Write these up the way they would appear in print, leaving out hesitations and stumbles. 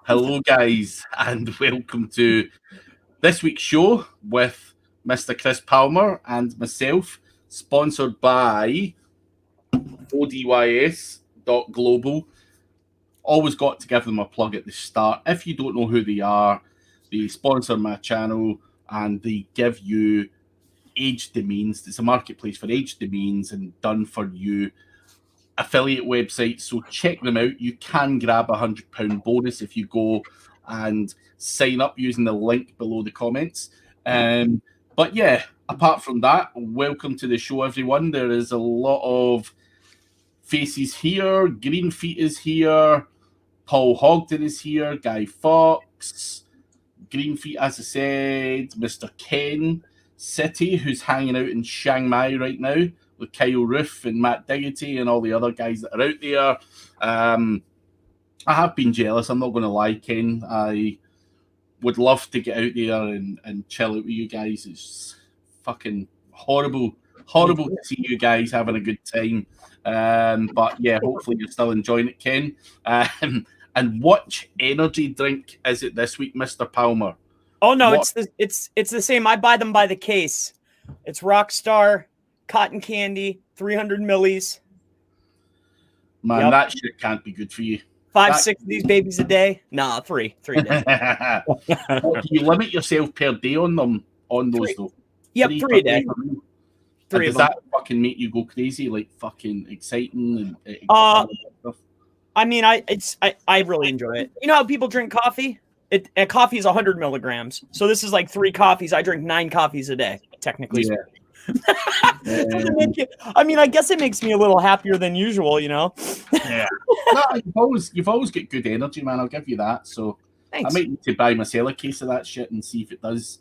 Hello, guys, and welcome to this week's show with Mr. Chris Palmer and myself, sponsored by ODYS.global. Always got to give them a plug at the start. If you don't know who they are, they sponsor my channel and they give you aged domains. It's a marketplace for aged domains and done for you affiliate websites. So check them out. You can grab £100 bonus if you go and sign up using the link below the comments. But yeah, apart from that, welcome to the show, everyone. There is a lot of faces here. Greenfeet is here. Paul Hogden is here. Guy Fawkes. Greenfeet, as I said. Mr. Ken City, who's hanging out in Chiang Mai right now with Kyle Roof and Matt Diggity and all the other guys that are out there. I have been jealous. I'm not going to lie, Ken. I would love to get out there and chill out with you guys. It's fucking horrible to see you guys having a good time. But yeah, hopefully you're still enjoying it, Ken. And which energy drink is it this week, Mr. Palmer? Oh no, it's the same. I buy them by the case. It's Rockstar cotton candy, 300 millis. Man, that shit can't be good for you. 5-6 of these babies a day? Nah, three a day. Do you limit yourself per day on them? On those though? Yep, three a day. Does that fucking make you go crazy? Like fucking exciting and stuff? I mean, I really enjoy it. You know how people drink coffee? Coffee is 100 milligrams. So this is like 3 coffees. I drink 9 coffees a day, technically. Yeah. I mean, I guess it makes me a little happier than usual, you know? Yeah. No, you've always got good energy, man. I'll give you that. So thanks. I might need to buy myself a case of that shit and see if it does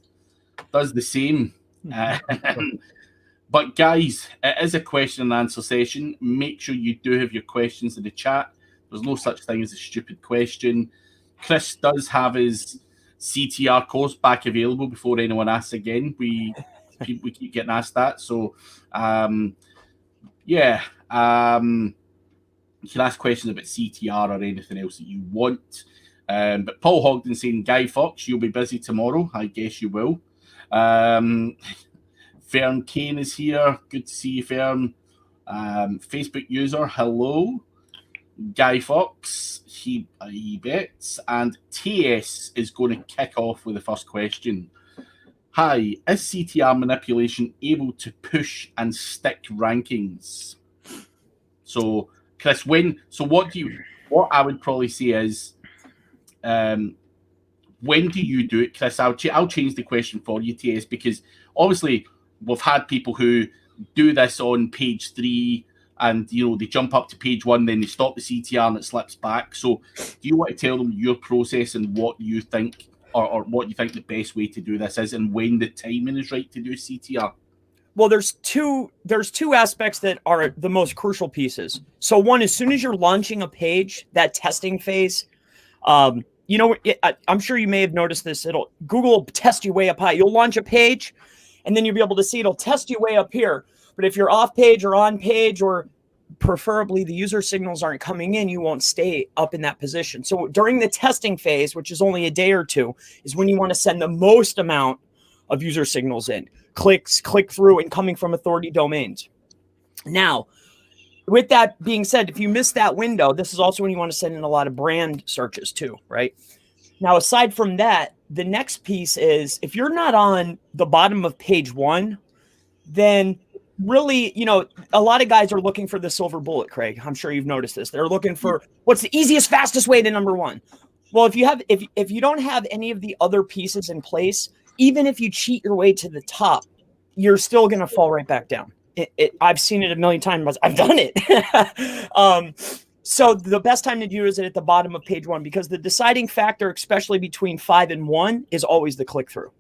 the same. But guys, it is a question and answer session. Make sure you do have your questions in the chat. There's no such thing as a stupid question. Chris does have his CTR course back available before anyone asks again. We keep getting asked that. So, you can ask questions about CTR or anything else that you want. But Paul Hogden saying, Guy Fawkes, you'll be busy tomorrow. I guess you will. Fern Kane is here. Good to see you, Fern. Facebook user, hello. Guy Fawkes, he bets. And TS is going to kick off with the first question. Hi, is CTR manipulation able to push and stick rankings? So, Chris, what I would probably say is, when do you do it, Chris? I'll change the question for you, TS, because obviously we've had people who do this on page 3 and, they jump up to page 1, then they stop the CTR and it slips back. So do you want to tell them your process and what you think or what you think the best way to do this is and when the timing is right to do CTR? Well, there's two aspects that are the most crucial pieces. So one, as soon as you're launching a page, that testing phase, I'm sure you may have noticed this. Google will test you way up high. You'll launch a page and then you'll be able to see it'll test you way up here. But if you're off page or on page, or preferably the user signals aren't coming in, you won't stay up in that position. So during the testing phase, which is only a day or two, is when you want to send the most amount of user signals in, clicks, click through, and coming from authority domains. Now, with that being said, if you miss that window, this is also when you want to send in a lot of brand searches too, right? Now, aside from that, the next piece is if you're not on the bottom of page 1, then really, a lot of guys are looking for the silver bullet, Craig. I'm sure you've noticed this. They're looking for what's the easiest, fastest way to number 1. Well, if you don't have any of the other pieces in place, even if you cheat your way to the top, you're still going to fall right back down. I've seen it a million times. I've done it. So the best time to do is at the bottom of page 1, because the deciding factor, especially between 5 and 1, is always the click through.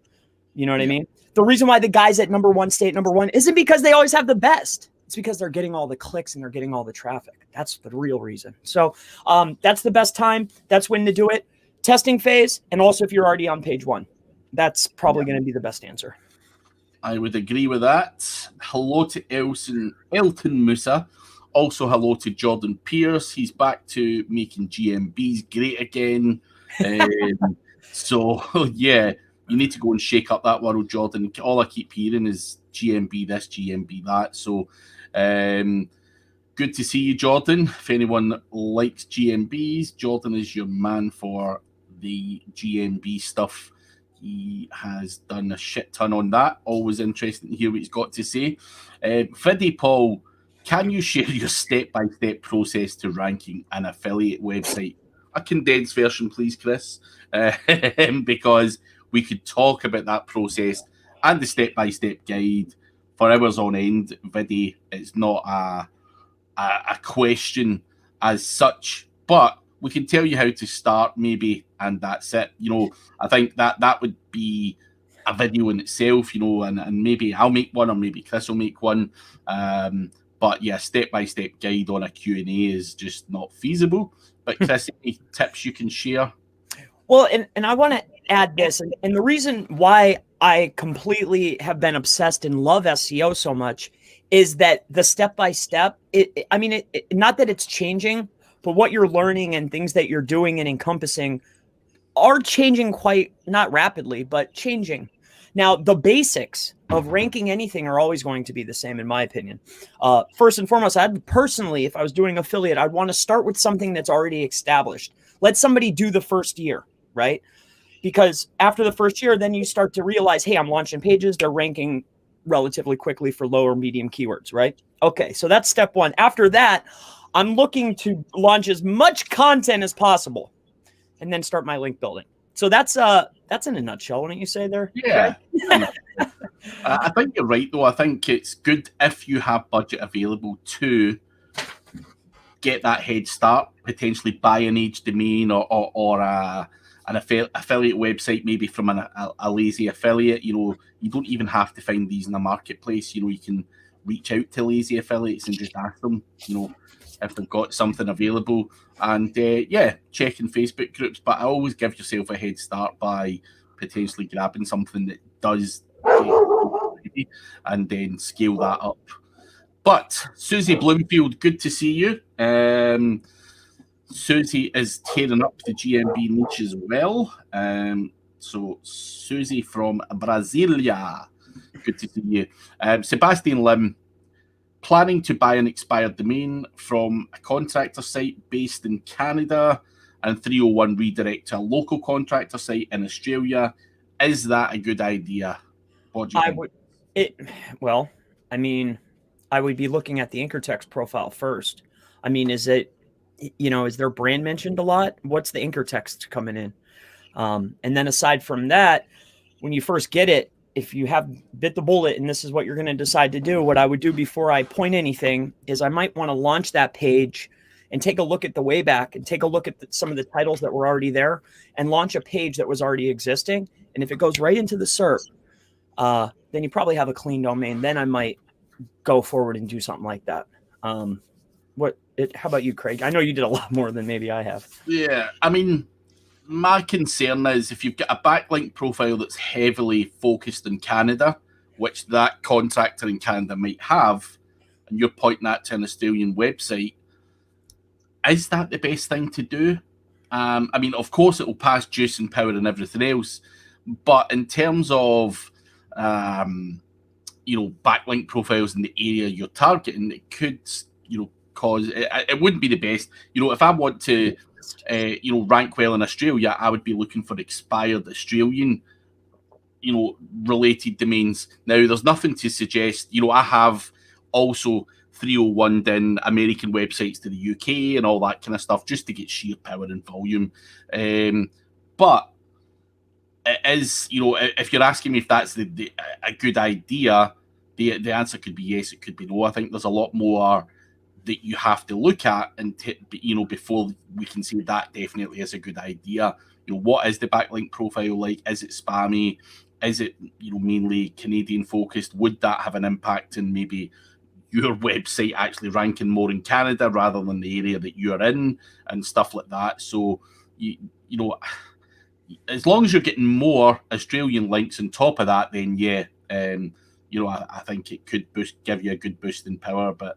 You know what I mean? The reason why the guys at number 1 stay at number 1 isn't because they always have the best. It's because they're getting all the clicks and they're getting all the traffic. That's the real reason. So that's the best time. That's when to do it. Testing phase. And also if you're already on page 1, that's probably going to be the best answer. I would agree with that. Hello to Elton Musa. Also, hello to Jordan Pierce. He's back to making GMBs great again. So, yeah, you need to go and shake up that world, Jordan. All I keep hearing is GMB this, GMB that. So, good to see you, Jordan. If anyone likes GMBs, Jordan is your man for the GMB stuff. He has done a shit ton on that. Always interesting to hear what he's got to say. Fiddy Paul, can you share your step-by-step process to ranking an affiliate website? A condensed version, please, Chris, because we could talk about that process and the step-by-step guide for hours on end. Viddy, it's not a question as such, but we can tell you how to start, maybe, and that's it. I think that would be a video in itself, and maybe I'll make one, or maybe Chris will make one. But yeah, step-by-step guide on a Q&A is just not feasible. But Chris, any tips you can share? Well, and I want to add this, and the reason why I completely have been obsessed and love SEO so much is that the step-by-step, not that it's changing, but what you're learning and things that you're doing and encompassing are changing quite, not rapidly, but changing. Now, the basics of ranking anything are always going to be the same, in my opinion. First and foremost, I'd personally, if I was doing affiliate, I'd want to start with something that's already established. Let somebody do the first year, right? Because after the first year, then you start to realize, hey, I'm launching pages. They're ranking relatively quickly for low or medium keywords, right? Okay, so that's step one. After that, I'm looking to launch as much content as possible and then start my link building. So that's in a nutshell, wouldn't you say there? Yeah. I think you're right, though. I think it's good if you have budget available to get that head start, potentially buy an age domain or an affiliate website, maybe from a lazy affiliate. You don't even have to find these in the marketplace. You can reach out to lazy affiliates and just ask them, if they've got something available, and checking Facebook groups. But I always give yourself a head start by potentially grabbing something that does and then scale that up. But Susie Bloomfield, good to see you. Susie is tearing up the GMB niche as well. So Susie from Brasilia, good to see you. Sebastian Lim, planning to buy an expired domain from a contractor site based in Canada and 301 redirect to a local contractor site in Australia. Is that a good idea? What do you think? I would be looking at the anchor text profile first. Is their brand mentioned a lot? What's the anchor text coming in? And then aside from that, when you first get it, if you have bit the bullet and this is what you're going to decide to do, what I would do before I point anything is I might want to launch that page and take a look at the way back and take a look at some of the titles that were already there and launch a page that was already existing. And if it goes right into the SERP, then you probably have a clean domain. Then I might go forward and do something like that. How about you, Craig? I know you did a lot more than maybe I have. Yeah, my concern is if you've got a backlink profile that's heavily focused in Canada, which that contractor in Canada might have, and you're pointing that to an Australian website, is that the best thing to do? Of course, it will pass juice and power and everything else, but in terms of backlink profiles in the area you're targeting, it could cause it wouldn't be the best. If I want to rank well in Australia, I would be looking for expired Australian related domains. Now, there's nothing to suggest, I have also 301 in American websites to the UK and all that kind of stuff just to get sheer power and volume. But it is, if you're asking me if that's a good idea, the answer could be yes, it could be no. I think there's a lot more that you have to look at and before we can say that definitely is a good idea. What is the backlink profile like? Is it spammy? Is it mainly Canadian focused? Would that have an impact in maybe your website actually ranking more in Canada rather than the area that you're in and stuff like that? So as long as you're getting more Australian links on top of that, then I think it could give you a good boost in power. But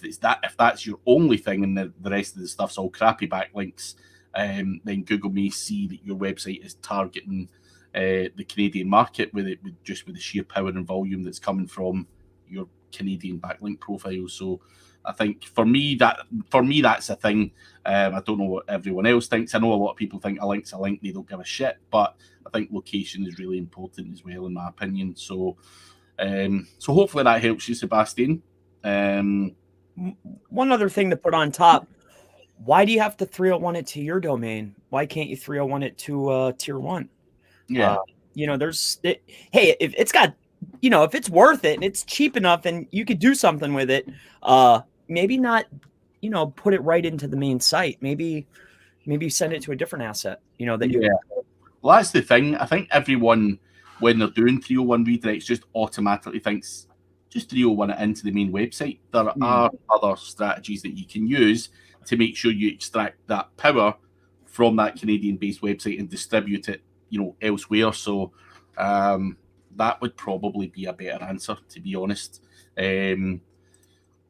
if that's your only thing and the rest of the stuff's all crappy backlinks, then Google may see that your website is targeting the Canadian market with the sheer power and volume that's coming from your Canadian backlink profile. So I think for me that's a thing. I don't know what everyone else thinks. I know a lot of people think a link's a link, they don't give a shit, but I think location is really important as well, in my opinion. So so hopefully that helps you, Sebastian. One other thing to put on top: why do you have to 301 it to your domain? Why can't you 301 it to tier 1? Yeah. Hey, if it's got, if it's worth it and it's cheap enough and you could do something with it, maybe not, put it right into the main site. Maybe send it to a different asset, Well, that's the thing. I think everyone, when they're doing 301 redirects, just automatically thinks, just 301 it into the main website. There are other strategies that you can use to make sure you extract that power from that Canadian-based website and distribute it, elsewhere. So that would probably be a better answer, to be honest.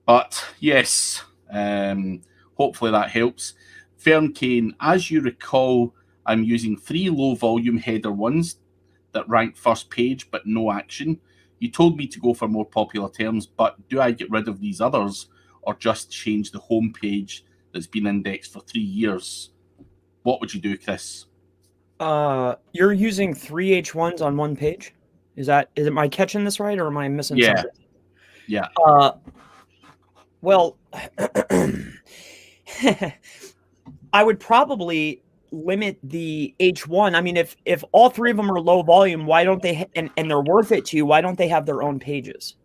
But yes, hopefully that helps. Fern Kane, as you recall, I'm using 3 low-volume header ones that rank first page but no action. You told me to go for more popular terms, but do I get rid of these others or just change the home page that's been indexed for 3 years? What would you do, Chris? You're using 3 H1s on one page? Am I catching this right, or am I missing something? Yeah. Well, I would probably limit the H1. I mean, if all 3 of them are low volume, why don't they, and they're worth it to you, why don't they have their own pages?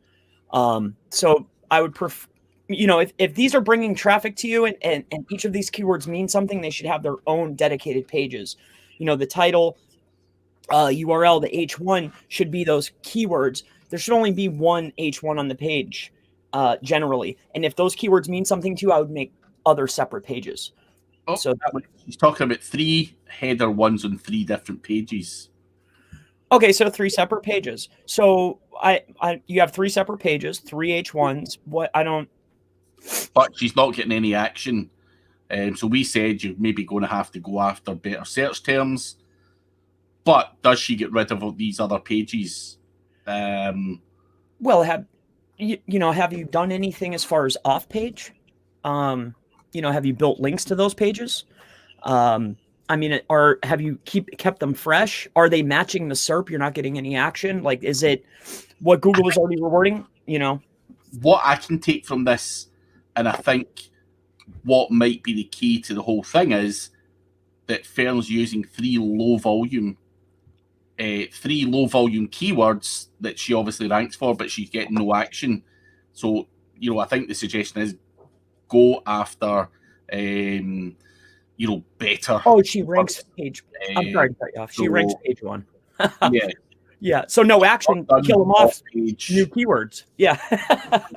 So I would prefer, if these are bringing traffic to you and each of these keywords mean something, they should have their own dedicated pages. The title, URL, the H1 should be those keywords. There should only be one H1 on the page, generally. And if those keywords mean something to you, I would make other separate pages. Oh, so he's talking about 3 header ones on 3 different pages. Okay, so 3 separate pages. So you have 3 separate pages, 3 H1s. But she's not getting any action. So we said you're maybe going to have to go after better search terms. But does she get rid of these other pages? Well, have you done anything as far as off page? Have you built links to those pages? Have you kept them fresh? Are they matching the SERP? You're not getting any action. Like, is it what Google is already rewarding? What I can take from this, and I think what might be the key to the whole thing, is that Fern's using 3 low volume keywords that she obviously ranks for, but she's getting no action. So, I think the suggestion is go after, better. Oh, she ranks page. I'm sorry to cut you off. She ranks page 1. Yeah. Yeah. So no action, kill them off. Page. New keywords. Yeah.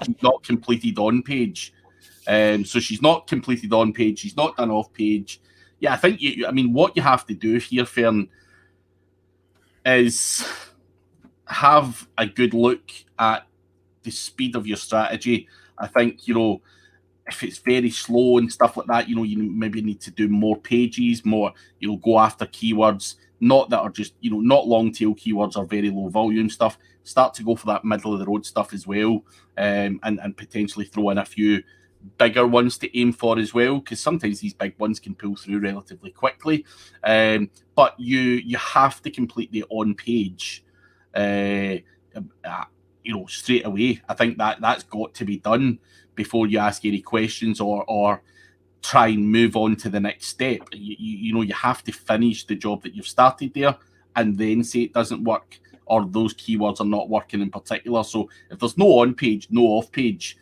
She's not completed on page. So she's not completed on page. She's not done off page. Yeah, I think what you have to do here, Fern, is have a good look at the speed of your strategy. I think, if it's very slow and stuff like that, you maybe need to do more pages, more, go after keywords, not that are just, not long tail keywords or very low volume stuff. Start to go for that middle of the road stuff as well, and potentially throw in a few bigger ones to aim for as well, because sometimes these big ones can pull through relatively quickly. But you have to complete the on page, straight away. I think that's got to be done before you ask any questions or try and move on to the next step. You have to finish the job that you've started there and then say it doesn't work or those keywords are not working in particular. So if there's no on page, no off page,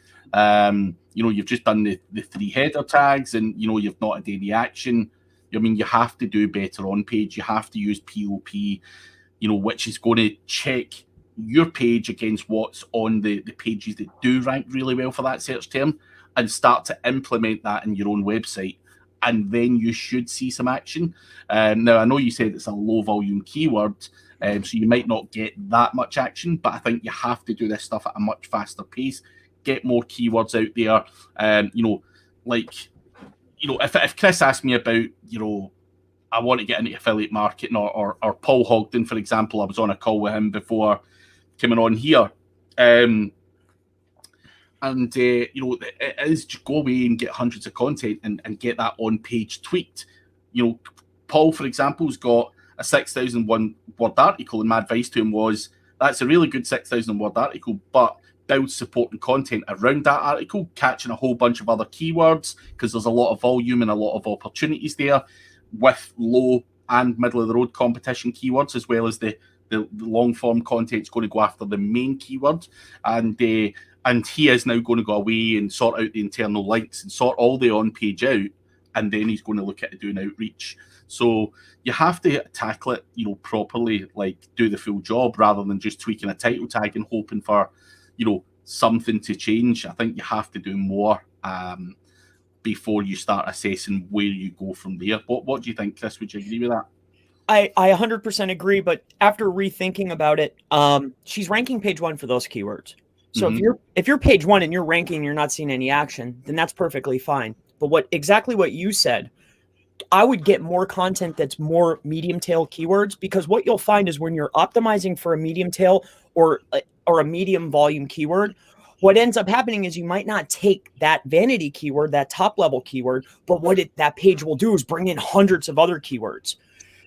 you've just done the 3 header tags and you've not had any action. You have to do better on page. You have to use POP, which is going to check your page against what's on the pages that do rank really well for that search term and start to implement that in your own website. And then you should see some action. Now, I know you said it's a low volume keyword, so you might not get that much action, but I think you have to do this stuff at a much faster pace get more keywords out there. If Chris asked me about, I want to get into affiliate marketing, or Paul Hogden, for example, I was on a call with him before coming on here. It is to go away and get hundreds of content and get that on page tweaked. Paul, for example, has got a 6,001 word article, and my advice to him was, that's a really good 6,000 word article, but build supporting content around that article, catching a whole bunch of other keywords, because there's a lot of volume and a lot of opportunities there with low and middle of the road competition keywords, as well as the long form content's going to go after the main keyword. And he is now going to go away and sort out the internal links and sort all the on page out, and then he's going to look at doing outreach. So you have to tackle it, properly, like do the full job, rather than just tweaking a title tag and hoping for, something to change. I think you have to do more before you start assessing where you go from there. What do you think, Chris? Would you agree with that? I 100% agree, but after rethinking about it, she's ranking page 1 for those keywords. So if you're page 1 and you're ranking, you're not seeing any action, then that's perfectly fine. But exactly what you said, I would get more content that's more medium tail keywords, because what you'll find is when you're optimizing for a medium tail or a medium volume keyword, what ends up happening is you might not take that vanity keyword, that top level keyword, but that page will do is bring in hundreds of other keywords.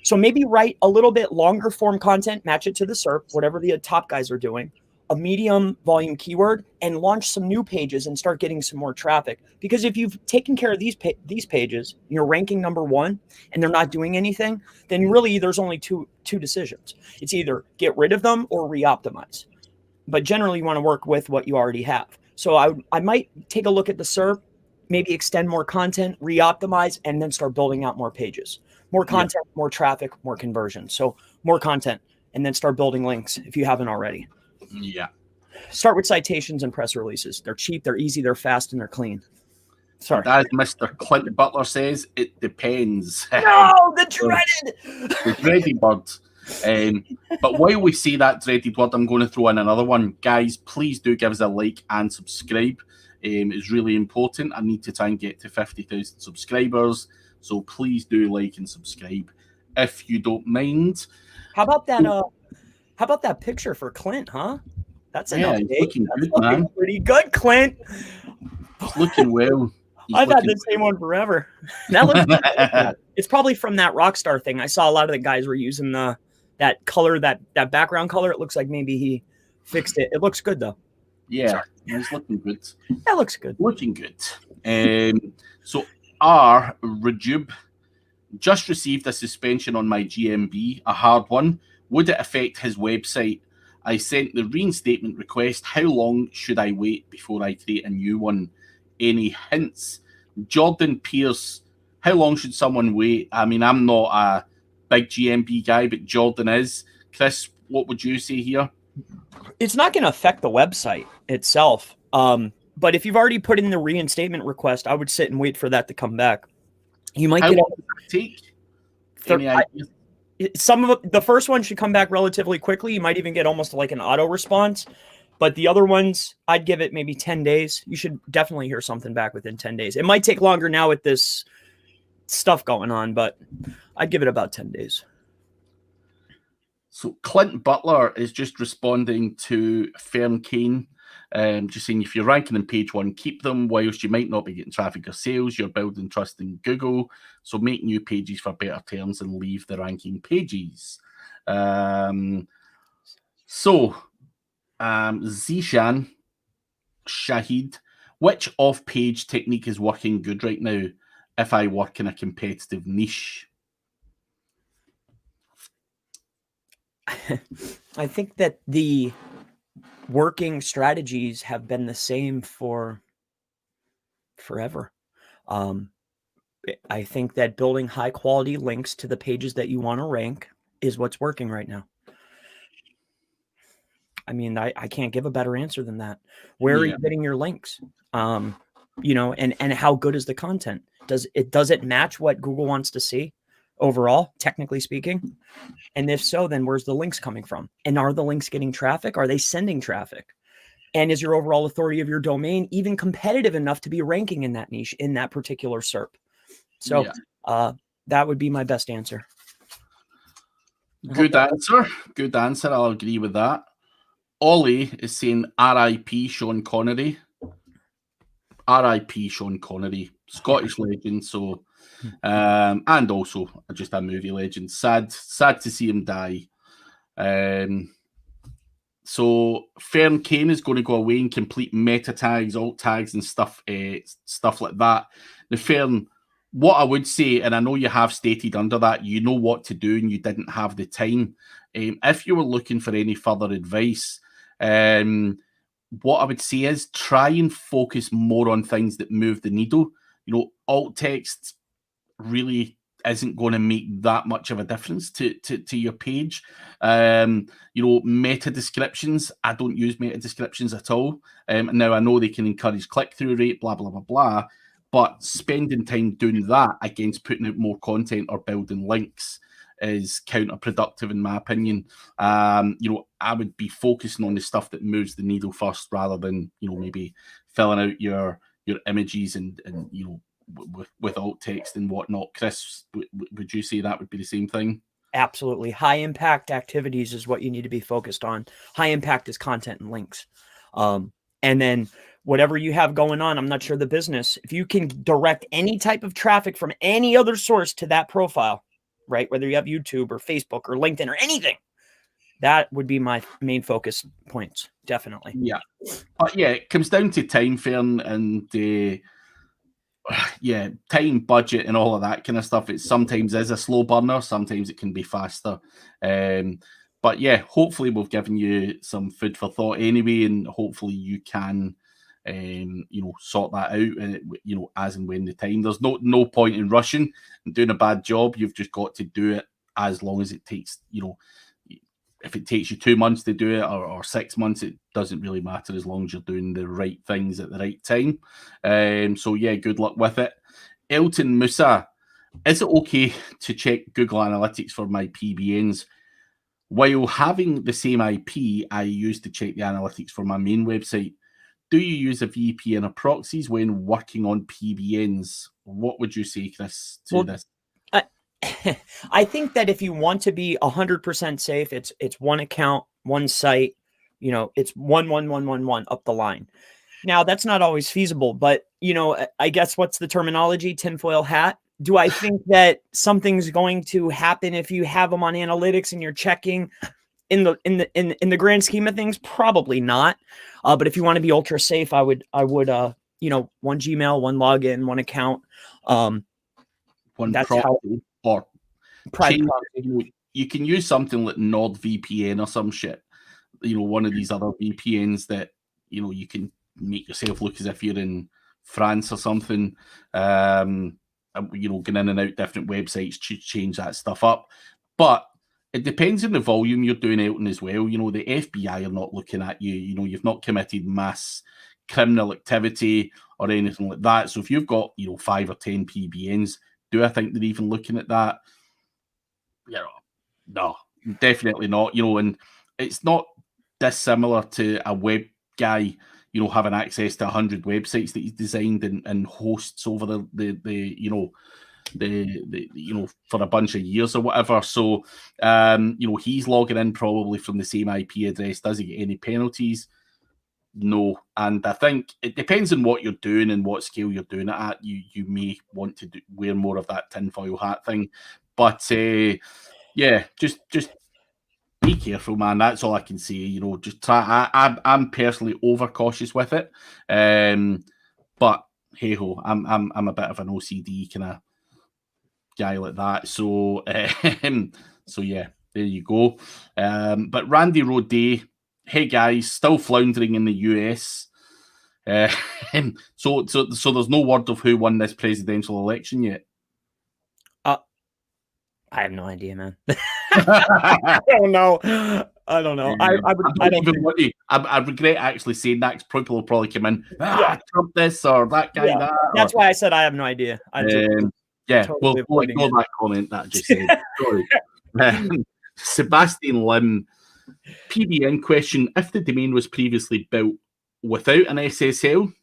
So maybe write a little bit longer form content, match it to the SERP, whatever the top guys are doing, a medium volume keyword, and launch some new pages and start getting some more traffic. Because if you've taken care of these pages, you're ranking number 1 and they're not doing anything, then really there's only two decisions. It's either get rid of them or re-optimize. But generally you want to work with what you already have. So I might take a look at the SERP, maybe extend more content, re-optimize, and then start building out more pages. More content, more traffic, more conversion. So more content, and then start building links if you haven't already. Yeah. Start with citations and press releases. They're cheap, they're easy, they're fast, and they're clean. Sorry. As Mr. Clint Butler says, it depends. No, the dreaded word. But while we say that dreaded word, I'm going to throw in another one. Guys, please do give us a like and subscribe. It's really important. I need to try and get to 50,000 subscribers. So please do like and subscribe if you don't mind. How about that picture for Clint, huh? That's looking good, man. Pretty good, Clint. He's looking well. I've had the same one forever. That looks good. It's probably from that Rockstar thing. I saw a lot of the guys were using that color, that background color. It looks like maybe he fixed it. It looks good though. Yeah, it's looking good. That looks good. Looking good. So R. Rajub just received a suspension on my GMB, a hard one. Would it affect his website? I sent the reinstatement request. How long should I wait before I create a new one? Any hints? Jordan Pierce, how long should someone wait? I mean, I'm not a big GMB guy, but Jordan is. Chris, what would you say here? It's not going to affect the website itself. But if you've already put in the reinstatement request, I would sit and wait for that to come back. You might get take. Any ideas? Some of the first one should come back relatively quickly. You might even get almost like an auto response. But the other ones, I'd give it maybe 10 days. You should definitely hear something back within 10 days. It might take longer now with this stuff going on, but I'd give it about 10 days. So Clint Butler is just responding to Fern Kane, just saying if you're ranking in page 1, keep them. Whilst you might not be getting traffic or sales, you're building trust in Google. So make new pages for better terms and leave the ranking pages. Zishan Shahid, which off-page technique is working good right now if I work in a competitive niche? I think that the working strategies have been the same for forever. I think that building high quality links to the pages that you want to rank is what's working right now. I mean, I can't give a better answer than that. Where are you getting your links? And how good is the content? Does it match what Google wants to see overall, technically speaking? And if so, then where's the links coming from? And are the links getting traffic? Are they sending traffic? And is your overall authority of your domain even competitive enough to be ranking in that niche, in that particular SERP? So that would be my best answer. Good answer. Good answer. I'll agree with that. Ollie is saying R.I.P. Sean Connery. R.I.P. Sean Connery, Scottish legend. So, and also just a movie legend. Sad to see him die. So Fern Kane is going to go away and complete meta tags, alt tags, and stuff like that. The Fern, what I would say, and I know you have stated under that, you know what to do, and you didn't have the time. If you were looking for any further advice, what I would say is try and focus more on things that move the needle. You know, alt text really isn't going to make that much of a difference to your page. You know, meta descriptions, I don't use meta descriptions at all. Now I know they can encourage click-through rate, blah, blah, blah, blah, but spending time doing that against putting out more content or building links is counterproductive in my opinion. You know, I would be focusing on the stuff that moves the needle first rather than, you know, maybe filling out your images and you know, with alt text and whatnot. Chris, would you say that would be the same thing? Absolutely. High impact activities is what you need to be focused on. High impact is content and links. And then whatever you have going on, I'm not sure the business, if you can direct any type of traffic from any other source to that profile, right? Whether you have YouTube or Facebook or LinkedIn or anything, that would be my main focus points. Definitely. Yeah. But yeah, it comes down to time, Fern, and yeah, time, budget, and all of that kind of stuff. It sometimes is a slow burner, sometimes it can be faster. But yeah, hopefully we've given you some food for thought anyway, and hopefully you can, you know, sort that out, you know, as and when the time. There's no point in rushing and doing a bad job. You've just got to do it as long as it takes, you know. If it takes you 2 months to do it or 6 months, it doesn't really matter as long as you're doing the right things at the right time. So yeah, good luck with it. Elton Musa, is it okay to check Google Analytics for my PBNs while having the same IP I use to check the analytics for my main website? Do you use a VPN or proxies when working on PBNs? What would you say, Chris, to this? I think that if you want to be 100% safe, it's one account, one site, you know, it's 11111 up the line. Now that's not always feasible, but you know, I guess what's the terminology? Tinfoil hat. Do I think that something's going to happen if you have them on analytics and you're checking in the grand scheme of things? Probably not. But if you want to be ultra safe, I would, you know, one Gmail, one login, one account. One that's proxy. how. Or private you can use something like NordVPN or some shit, you know, one of these other VPNs that, you know, you can make yourself look as if you're in France or something, you know, going in and out different websites to change that stuff up. But it depends on the volume you're doing out in as well. You know, the FBI are not looking at you. You know, you've not committed mass criminal activity or anything like that. So if you've got, you know, 5 or 10 PBNs, do I think they're even looking at that? You know, no, definitely not. You know, and it's not dissimilar to a web guy, you know, having access to 100 websites that he's designed and hosts over the you know, the you know, for a bunch of years or whatever. So you know, he's logging in probably from the same IP address. Does he get any penalties? No. And I think it depends on what you're doing and what scale you're doing it at. You may want to wear more of that tinfoil hat thing, but yeah, just be careful, man. That's all I can say. You know, just try. I'm personally overcautious with it, but hey ho, I'm a bit of an OCD kind of guy like that. So so yeah, there you go. But Randy Roday, hey guys, still floundering in the US. So there's no word of who won this presidential election yet. I have no idea, man. I don't know. I regret actually saying that because people will probably come in, Trump this or that guy that. That's why I said I have no idea. Yeah, we'll ignore that comment that I just said. Sorry. Sebastian Lim, PBN question: if the domain was previously built without an SSL,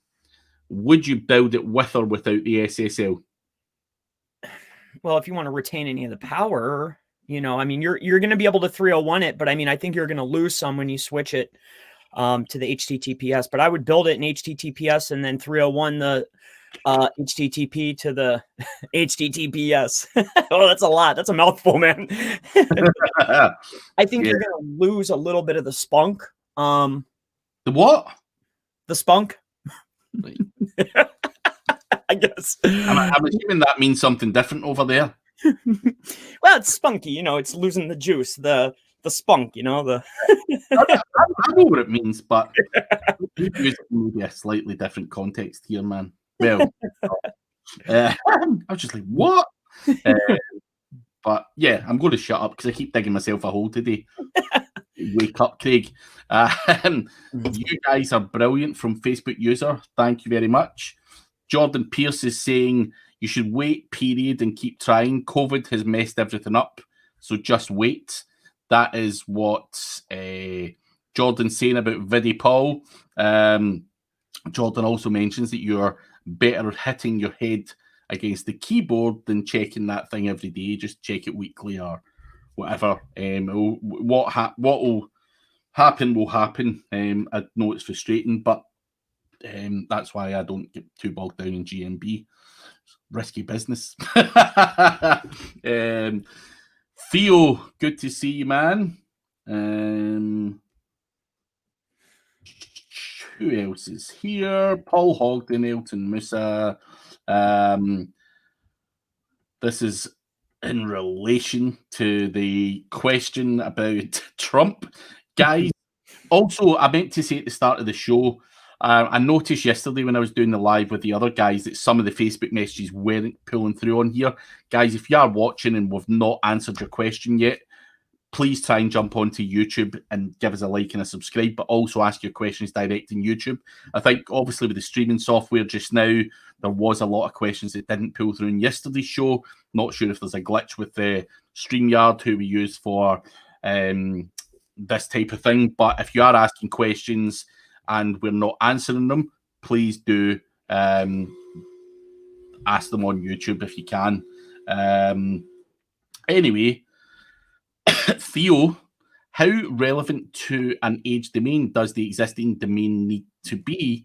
would you build it with or without the SSL? Well, if you want to retain any of the power, you know, I mean, you're going to be able to 301 it, but I mean, I think you're going to lose some when you switch it to the HTTPS. But I would build it in HTTPS and then 301 the HTTP to the HTTPS. Oh, that's a lot. That's a mouthful, man. I think you're going to lose a little bit of the spunk. The what? The spunk. I guess. I'm assuming that means something different over there. Well, it's spunky, you know, it's losing the juice, the spunk, you know, the I know what it means, but you use it in maybe a slightly different context here, man. Well, I was just like, what? But yeah, I'm going to shut up because I keep digging myself a hole today. Wake up, Craig. You guys are brilliant from Facebook user. Thank you very much. Jordan Pierce is saying you should wait, period, and keep trying. COVID has messed everything up, so just wait. That is what Jordan's saying about Vidi Paul. Jordan also mentions that you're better hitting your head against the keyboard than checking that thing every day. Just check it weekly or whatever. What will happen will happen. I know it's frustrating, but that's why I don't get too bogged down in GMB. Risky business. Theo, good to see you, man. Who else is here? Paul Hogden, Elton Musa. This is in relation to the question about Trump. Guys, also, I meant to say at the start of the show, I noticed yesterday when I was doing the live with the other guys that some of the Facebook messages weren't pulling through on here. Guys, if you are watching and we've not answered your question yet, please try and jump onto YouTube and give us a like and a subscribe, but also ask your questions direct in YouTube. I think, obviously, with the streaming software just now, there was a lot of questions that didn't pull through in yesterday's show. Not sure if there's a glitch with the StreamYard, who we use for this type of thing, but if you are asking questions and we're not answering them, please do ask them on YouTube if you can. Anyway, Theo, how relevant to an age domain does the existing domain need to be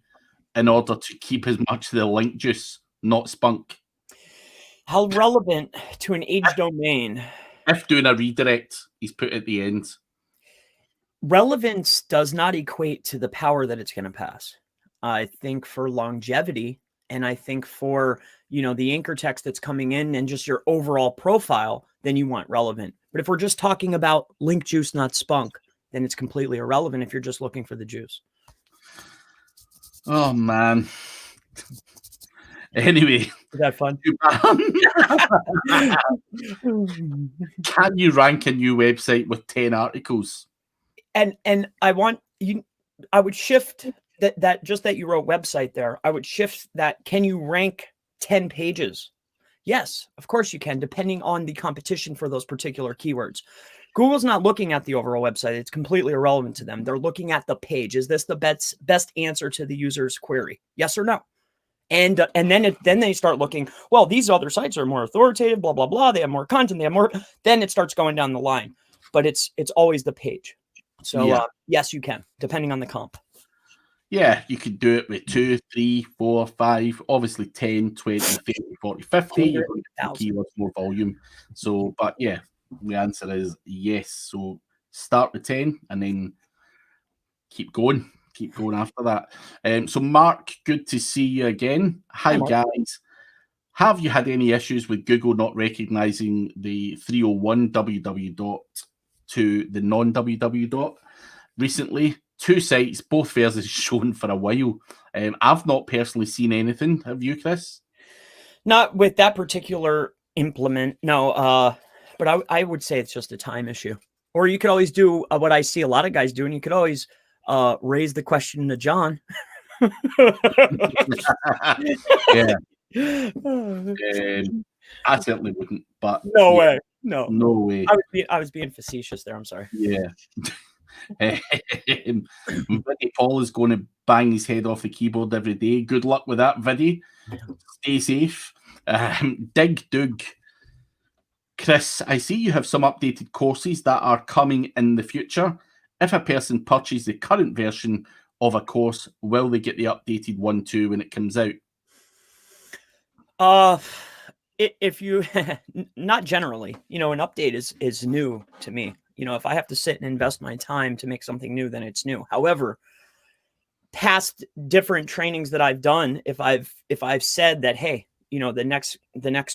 in order to keep as much of the link juice, not spunk? How relevant to an age domain? If doing a redirect, he's put at the end. Relevance does not equate to the power that it's going to pass. I think for longevity, and I think for, you know, the anchor text that's coming in and just your overall profile, then you want relevant. But if we're just talking about link juice, not spunk, then it's completely irrelevant if you're just looking for the juice. Oh, man. Anyway. Is that fun? Can you rank a new website with 10 articles? And I want you, I would shift that just that you wrote website there. I would shift that. Can you rank 10 pages? Yes, of course you can, depending on the competition for those particular keywords. Google's not looking at the overall website. It's completely irrelevant to them. They're looking at the page. Is this the best answer to the user's query? Yes or no? And then they start looking, well, these other sites are more authoritative, blah, blah, blah. They have more content. They have more. Then it starts going down the line. But it's always the page. So yeah. Yes, you can, depending on the comp. Yeah, you could do it with 2, 3, 4, 5, obviously 10, 20, 30, 40, 50. You're going to get keywords, more volume. So, but yeah, the answer is yes. So start with 10 and then keep going after that. So Mark, good to see you again. Hi guys. Have you had any issues with Google not recognizing the 301 www dot to the non-www dot recently? 2 sites, both versions shown for a while. I've not personally seen anything. Have you, Chris? Not with that particular implement, no. But I would say it's just a time issue. Or you could always do what I see a lot of guys doing. You could always raise the question to John. Yeah. I certainly wouldn't, but no way. No way. I was being facetious there. I'm sorry. Yeah. Vinny Paul is going to bang his head off the keyboard every day. Good luck with that, Vinny. Stay safe. Dig Doug. Chris, I see you have some updated courses that are coming in the future. If a person purchases the current version of a course, will they get the updated one too when it comes out? If you not generally, an update is new to me. If I have to sit and invest my time to make something new, then it's new. However, past different trainings that I've done, if I've said that, hey, the next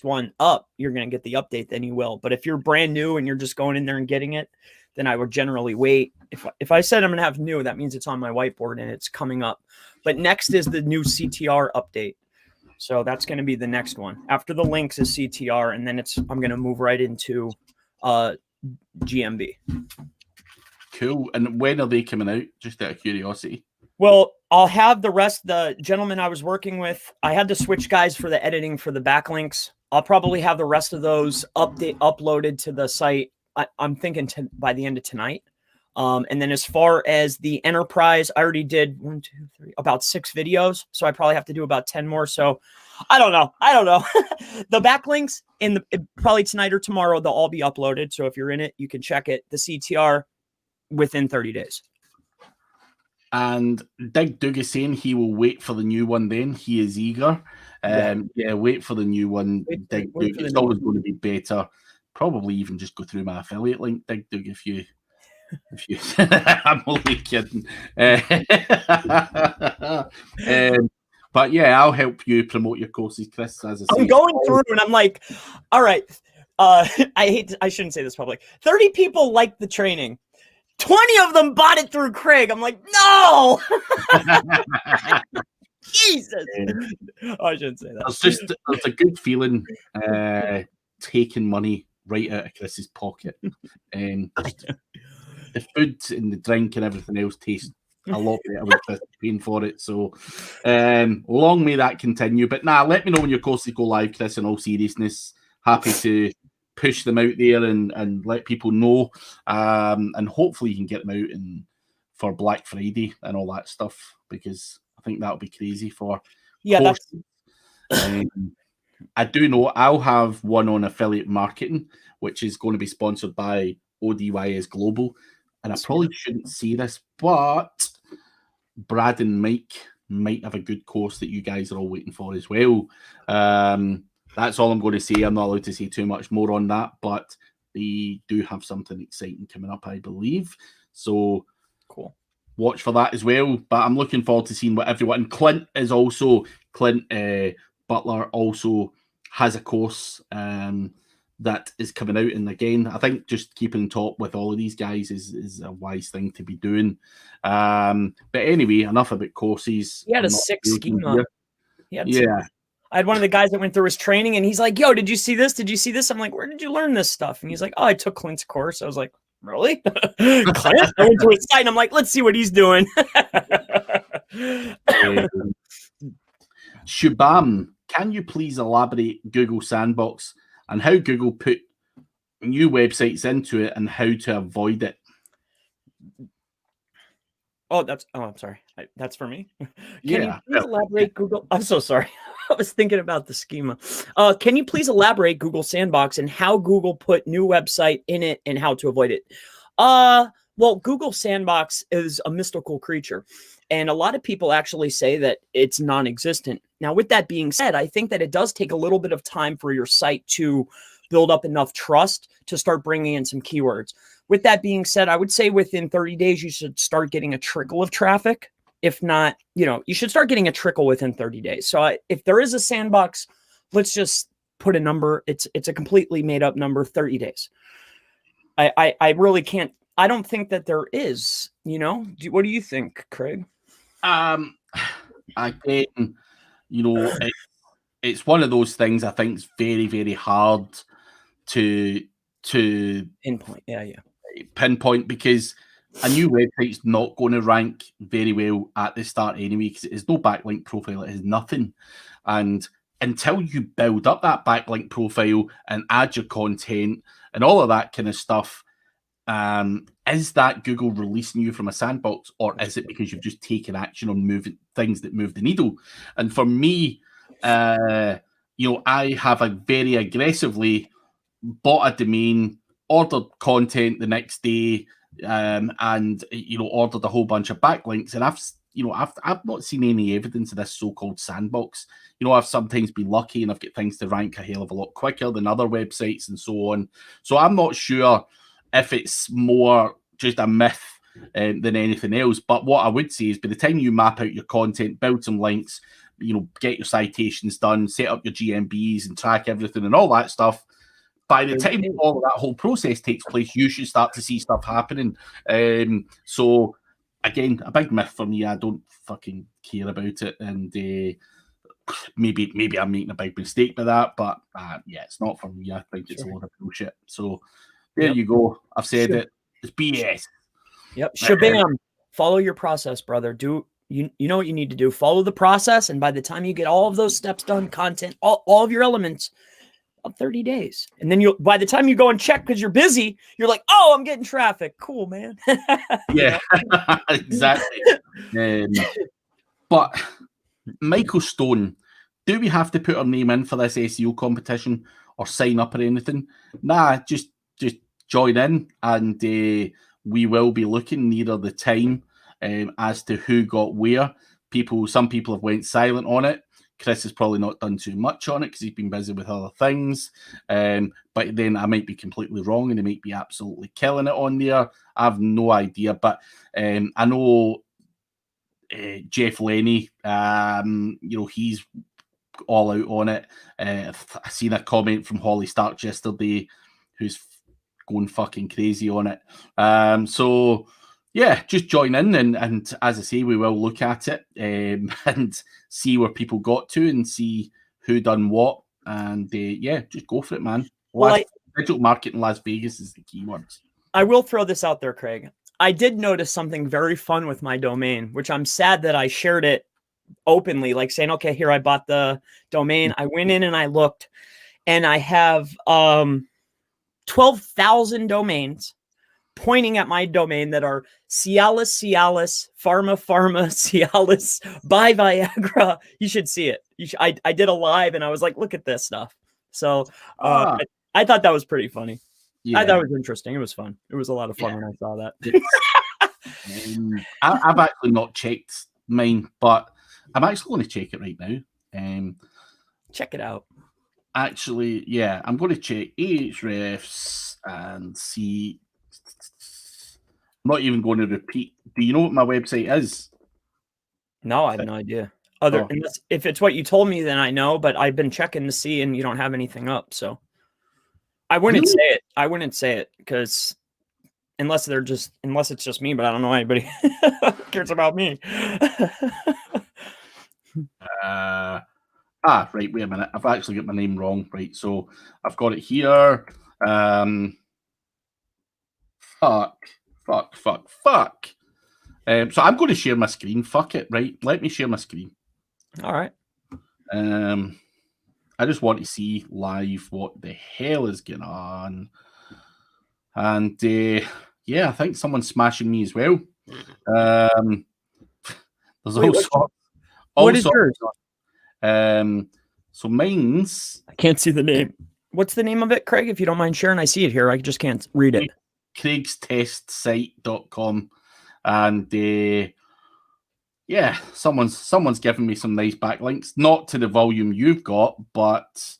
one up, you're going to get the update, then you will. But if you're brand new and you're just going in there and getting it, then I would generally wait. If I said I'm going to have new, that means it's on my whiteboard and it's coming up. But next is the new CTR update. So that's going to be the next one. After the links is CTR, and then I'm going to move right into GMB. Cool. And when are they coming out? Just out of curiosity. Well, I'll have the rest. The gentleman I was working with, I had to switch guys for the editing for the backlinks. I'll probably have the rest of those uploaded to the site. I'm thinking by the end of tonight. And then as far as the enterprise, I already did about 6 videos. So I probably have to do about 10 more. So I don't know. The backlinks probably tonight or tomorrow, they'll all be uploaded. So if you're in it, you can check it. The CTR within 30 days. And Dig Doug is saying he will wait for the new one then. He is eager. Wait for the new one. Dig Doug. It's always going to be better. Probably even just go through my affiliate link, Dig Doug, if you I'm only kidding. But yeah, I'll help you promote your courses, Chris. As I say, I'm going through and I'm like, all right, I shouldn't say this public. 30 people liked the training. 20 of them bought it through Craig. I'm like, no. Jesus. I shouldn't say that. There's a good feeling taking money right out of Chris's pocket. The food and the drink and everything else tastes a lot better with Chris paying for it. So long may that continue. But let me know when your courses go live, Chris, in all seriousness. Happy to push them out there and let people know. And hopefully you can get them out for Black Friday and all that stuff, because I think that'll be crazy for courses. I do know I'll have one on affiliate marketing, which is going to be sponsored by ODYS Global. And I probably shouldn't say this, but Brad and Mike might have a good course that you guys are all waiting for as well. That's all I'm going to say. I'm not allowed to say too much more on that, but they do have something exciting coming up, I believe. So cool. Watch for that as well. But I'm looking forward to seeing what everyone. Clint Butler also has a course that is coming out. And again, I think just keeping on top with all of these guys is a wise thing to be doing. But anyway, enough about courses. He had a 6 schema. Yeah. I had one of the guys that went through his training and he's like, yo, did you see this? Did you see this? I'm like, where did you learn this stuff? And he's like, oh, I took Clint's course. I was like, really? Clint? I went to his site and I'm like, let's see what he's doing. Shubham, can you please elaborate Google Sandbox and how Google put new websites into it and how to avoid it? I'm sorry. That's for me. Can you please elaborate Google? I'm so sorry. I was thinking about the schema. Can you please elaborate Google Sandbox and how Google put new website in it and how to avoid it? Well, Google Sandbox is a mystical creature. And a lot of people actually say that it's non-existent. Now, with that being said, I think that it does take a little bit of time for your site to build up enough trust to start bringing in some keywords. With that being said, I would say within 30 days, you should start getting a trickle of traffic. If not, you should start getting a trickle within 30 days. So if there is a sandbox, let's just put a number. It's a completely made up number, 30 days. I really can't. I don't think that there is, what do you think, Craig? Again, it's one of those things I think is very, very hard to pinpoint. Yeah. Pinpoint, because a new website's not going to rank very well at the start anyway, because it has no backlink profile, it has nothing. And until you build up that backlink profile and add your content and all of that kind of stuff, is that Google releasing you from a sandbox, or is it because you've just taken action on moving things that move the needle? And for me, I have a very aggressively bought a domain, ordered content the next day, and ordered a whole bunch of backlinks, and I've not seen any evidence of this so-called sandbox. I've sometimes been lucky and I've got things to rank a hell of a lot quicker than other websites and so on. So I'm not sure if it's more just a myth than anything else. But what I would say is, by the time you map out your content, build some links, get your citations done, set up your GMBs and track everything and all that stuff, by the time all of that whole process takes place, you should start to see stuff happening. So again, a big myth for me. I don't fucking care about it, and maybe I'm making a big mistake by that, but it's not for me. I think it's a lot of bullshit. So there you go. I've said it. It's BS. Yep. Shabam. Follow your process, brother. You know what you need to do. Follow the process, and by the time you get all of those steps done, content, all of your elements, of 30 days. And then by the time you go and check because you're busy, you're like, oh, I'm getting traffic. Cool, man. Yeah, exactly. But Michael Stone, do we have to put our name in for this SEO competition or sign up or anything? Nah, just join in, and we will be looking nearer the time as to who got where. Some people have went silent on it. Chris has probably not done too much on it because he's been busy with other things. But then I might be completely wrong and he might be absolutely killing it on there. I have no idea. But I know Jeff Lenny, he's all out on it. I seen a comment from Holly Stark yesterday who's going fucking crazy on it. So yeah, just join in, and as I say, we will look at it and see where people got to and see who done what, and just go for it, man. Digital marketing Las Vegas is the keywords. I will throw this out there, Craig. I did notice something very fun with my domain, which I'm sad that I shared it openly, like saying, okay, here, I bought the domain. I went in and I looked, and I have 12,000 domains pointing at my domain that are Cialis, Pharma, Cialis, buy Viagra. You should see it. I did a live and I was like, look at this stuff. So I thought that was pretty funny. Yeah. I thought it was interesting. It was fun. It was a lot of fun when I saw that. I've actually not checked mine, but I'm actually going to check it right now. Check it out. Actually, yeah, I'm going to check Ahrefs and see. I'm not even going to repeat. Do you know what my website is? No, I have no idea. Unless, if it's what you told me, then I know, but I've been checking to see and you don't have anything up. So I wouldn't say it. I wouldn't say it because unless it's just me, but I don't know anybody cares about me. Right, wait a minute. I've actually got my name wrong. Right, so I've got it here. Fuck. So I'm going to share my screen. Fuck it, right? Let me share my screen. All right. I just want to see live what the hell is going on. And I think someone's smashing me as well. There's what is yours? So mine's... I can't see the name. What's the name of it, Craig? If you don't mind sharing, I see it here. I just can't read it. CraigsTestSite.com. And someone's given me some nice backlinks. Not to the volume you've got, but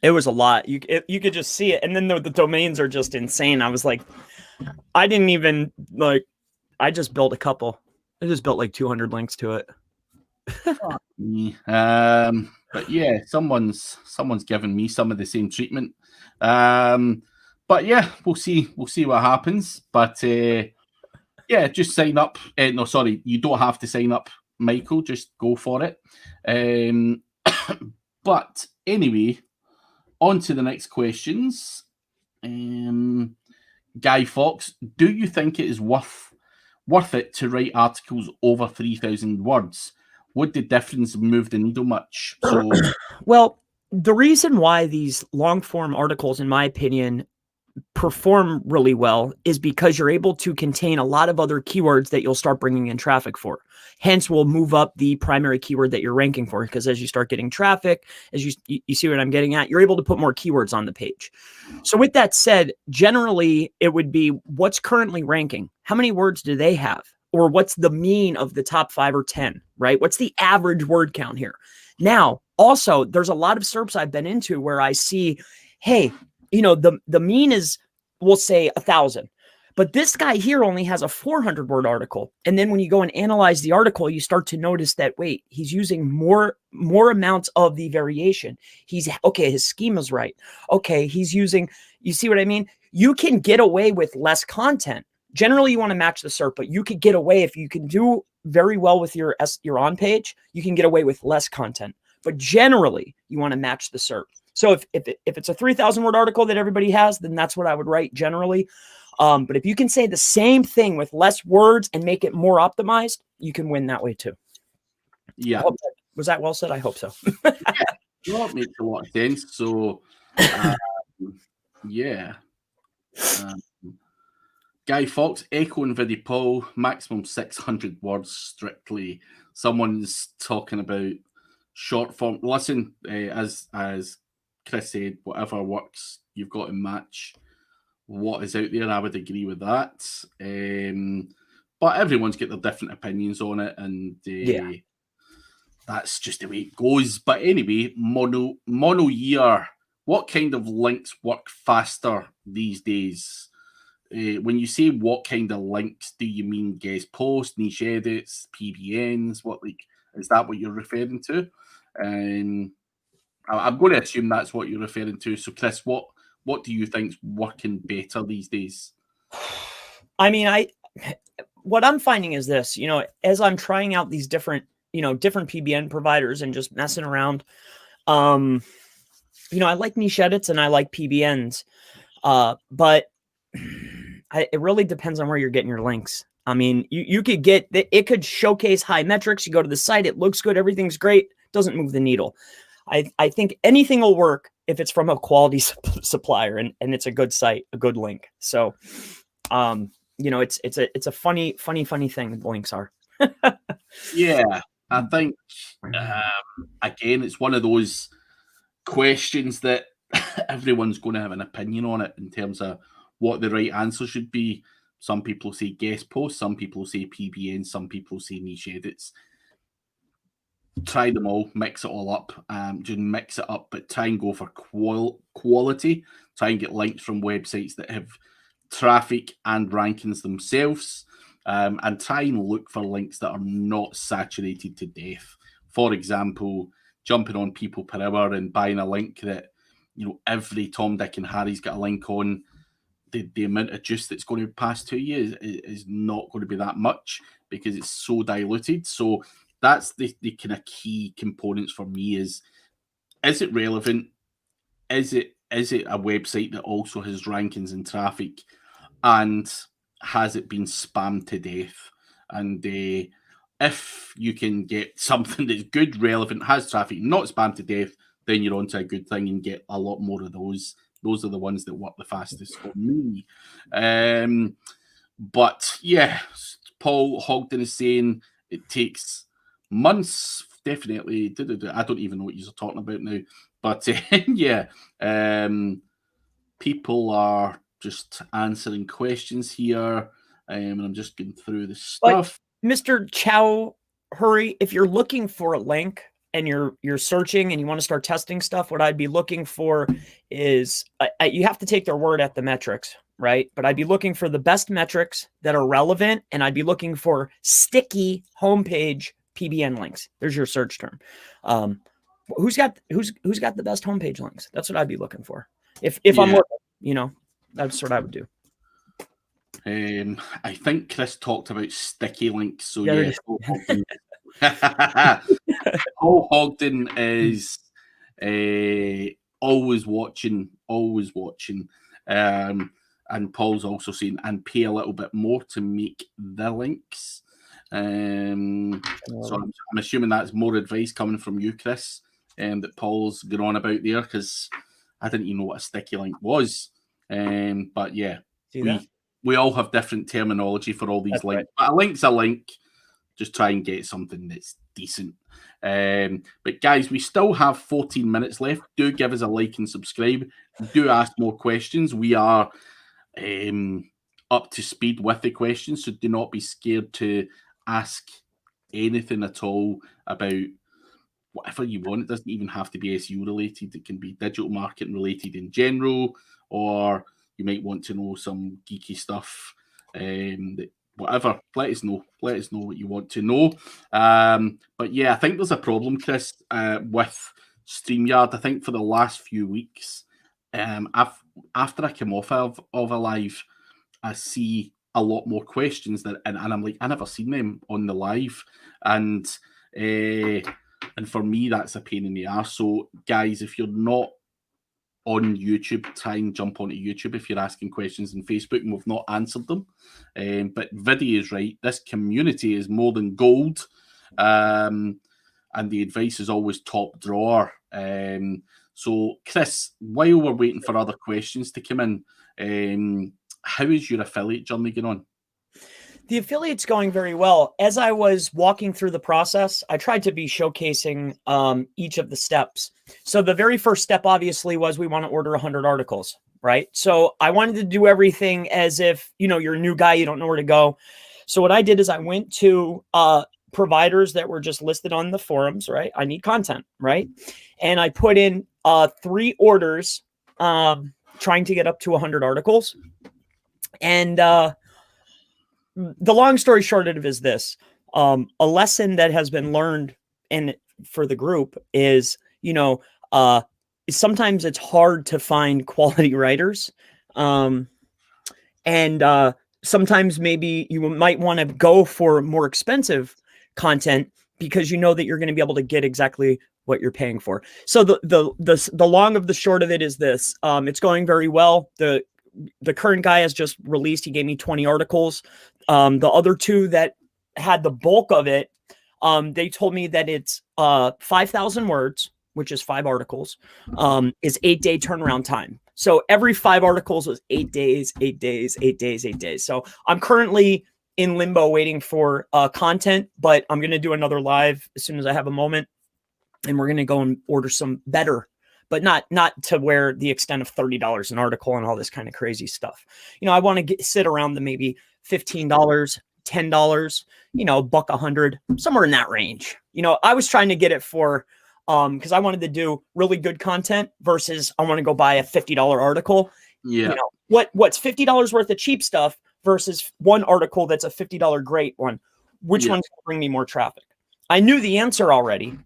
it was a lot. You could just see it, and then the domains are just insane. I was like, I didn't even I just built a couple. I just built like 200 links to it. But yeah, someone's given me some of the same treatment. But yeah, we'll see what happens. But just sign up. No, sorry, you don't have to sign up, Michael. Just go for it. But anyway, on to the next questions. Guy Fox, do you think it is worth it to write articles over 3,000 words? Would the difference move the needle much? So, well, the reason why these long form articles, in my opinion, perform really well is because you're able to contain a lot of other keywords that you'll start bringing in traffic for. Hence, will move up the primary keyword that you're ranking for, because as you start getting traffic, as you see what I'm getting at, you're able to put more keywords on the page. So with that said, generally it would be what's currently ranking. How many words do they have? Or what's the mean of the top 5 or 10, right? What's the average word count here? Now, also, there's a lot of SERPs I've been into where I see, hey, the mean is, we'll say 1,000. But this guy here only has a 400 word article. And then when you go and analyze the article, you start to notice that, wait, he's using more amounts of the variation. Okay, his schema's right. Okay, he's using, you see what I mean? You can get away with less content. Generally, you want to match the SERP, but you could get away, if you can do very well with your on page, you can get away with less content. But generally, you want to match the SERP. So if it's a 3,000 word article that everybody has, then that's what I would write generally. But if you can say the same thing with less words and make it more optimized, you can win that way too. Yeah. Was that well said? I hope so. Yeah, it makes a lot of sense. So, yeah. Guy Fawkes, echoing Vidi Paul, maximum 600 words strictly. Someone's talking about short form. Listen, as Chris said, whatever works, you've got to match what is out there. I would agree with that. But everyone's got their different opinions on it, and that's just the way it goes. But anyway, mono year. What kind of links work faster these days? When you say what kind of links, do you mean guest posts, niche edits, PBNs? Is that what you're referring to? I'm going to assume that's what you're referring to. So, Chris, what do you think's working better these days? I mean, what I'm finding is this, as I'm trying out these different PBN providers and just messing around, I like niche edits and I like PBNs, but it really depends on where you're getting your links. I mean, you could it could showcase high metrics. You go to the site, it looks good, everything's great, doesn't move the needle. I think anything will work if it's from a quality supplier and it's a good site, a good link. So, it's a funny thing the links are. Yeah, I think again, it's one of those questions that everyone's going to have an opinion on it in terms of what the right answer should be. Some people say guest posts, some people say PBN, some people say niche edits. Try them all, mix it all up, just mix it up, but try and go for quality. Try and get links from websites that have traffic and rankings themselves, and try and look for links that are not saturated to death. For example, jumping on People Per Hour and buying a link that every Tom, Dick, and Harry's got a link on. The amount of juice that's going to pass to you is not going to be that much because it's so diluted. So that's the kind of key components for me is it relevant? Is it a website that also has rankings and traffic? And has it been spammed to death? And if you can get something that's good, relevant, has traffic, not spammed to death, then you're onto a good thing and get a lot more of those. Those are the ones that work the fastest for me. But yeah, Paul Hogden is saying it takes months, definitely. I don't even know what you're talking about now. But yeah, people are just answering questions here. And I'm just going through the stuff. But Mr. Chow Hurry, if you're looking for a link, and you're searching and you want to start testing stuff, what I'd be looking for is you have to take their word at the metrics, right? But I'd be looking for the best metrics that are relevant, and I'd be looking for sticky homepage PBN links. There's your search term. Who's got the best homepage links? That's what I'd be looking for. If I'm looking, that's what I would do. I think Chris talked about sticky links. So Paul Hogden is always watching. And Paul's also saying, and pay a little bit more to make the links. So I'm assuming that's more advice coming from you, Chris, that Paul's going on about there, because I didn't even know what a sticky link was. But yeah, See that? we all have different terminology for all these That's links. right. But a link's a link. Just try and get something that's decent. But guys, we still have 14 minutes left. Do give us a like and subscribe. Do ask more questions. We are up to speed with the questions, so do not be scared to ask anything at all about whatever you want. It doesn't even have to be SEO related. It can be digital marketing related in general, or you might want to know some geeky stuff. Whatever, let us know. Let us know what you want to know. But yeah, I think there's a problem, Chris, with StreamYard. I think for the last few weeks, after I come off of a live, I see a lot more questions and I'm like, I never seen them on the live, and for me that's a pain in the arse. So guys, if you're not on YouTube, try and jump onto YouTube if you're asking questions on Facebook and we've not answered them. But Viddy is right. This community is more than gold, and the advice is always top drawer. So, Chris, while we're waiting for other questions to come in, how is your affiliate journey going on? The affiliate's going very well. As I was walking through the process, I tried to be showcasing each of the steps. So the very first step, obviously, was we want to order 100 articles, right? So I wanted to do everything as if, you're a new guy, you don't know where to go. So what I did is I went to providers that were just listed on the forums, right? I need content, right? And I put in 3 orders trying to get up to 100 articles. And the long story short of it is this. A lesson that has been learned for the group is, sometimes it's hard to find quality writers. And sometimes maybe you might want to go for more expensive content because you know that you're going to be able to get exactly what you're paying for. So the long of the short of it is this. It's going very well. The current guy has just released, he gave me 20 articles. The other 2 that had the bulk of it, they told me that it's 5,000 words, which is 5 articles, is 8-day turnaround time. So every 5 articles was 8 days, 8 days, 8 days, 8 days. So I'm currently in limbo waiting for content, but I'm going to do another live as soon as I have a moment. And we're going to go and order some better, but not to where the extent of $30 an article and all this kind of crazy stuff. I want to sit around the maybe $15, $10, $100, somewhere in that range. I was trying to get it for, because I wanted to do really good content versus I want to go buy a $50 article. Yeah. What's $50 worth of cheap stuff versus one article that's a $50 great one? Which one's going to bring me more traffic? I knew the answer already.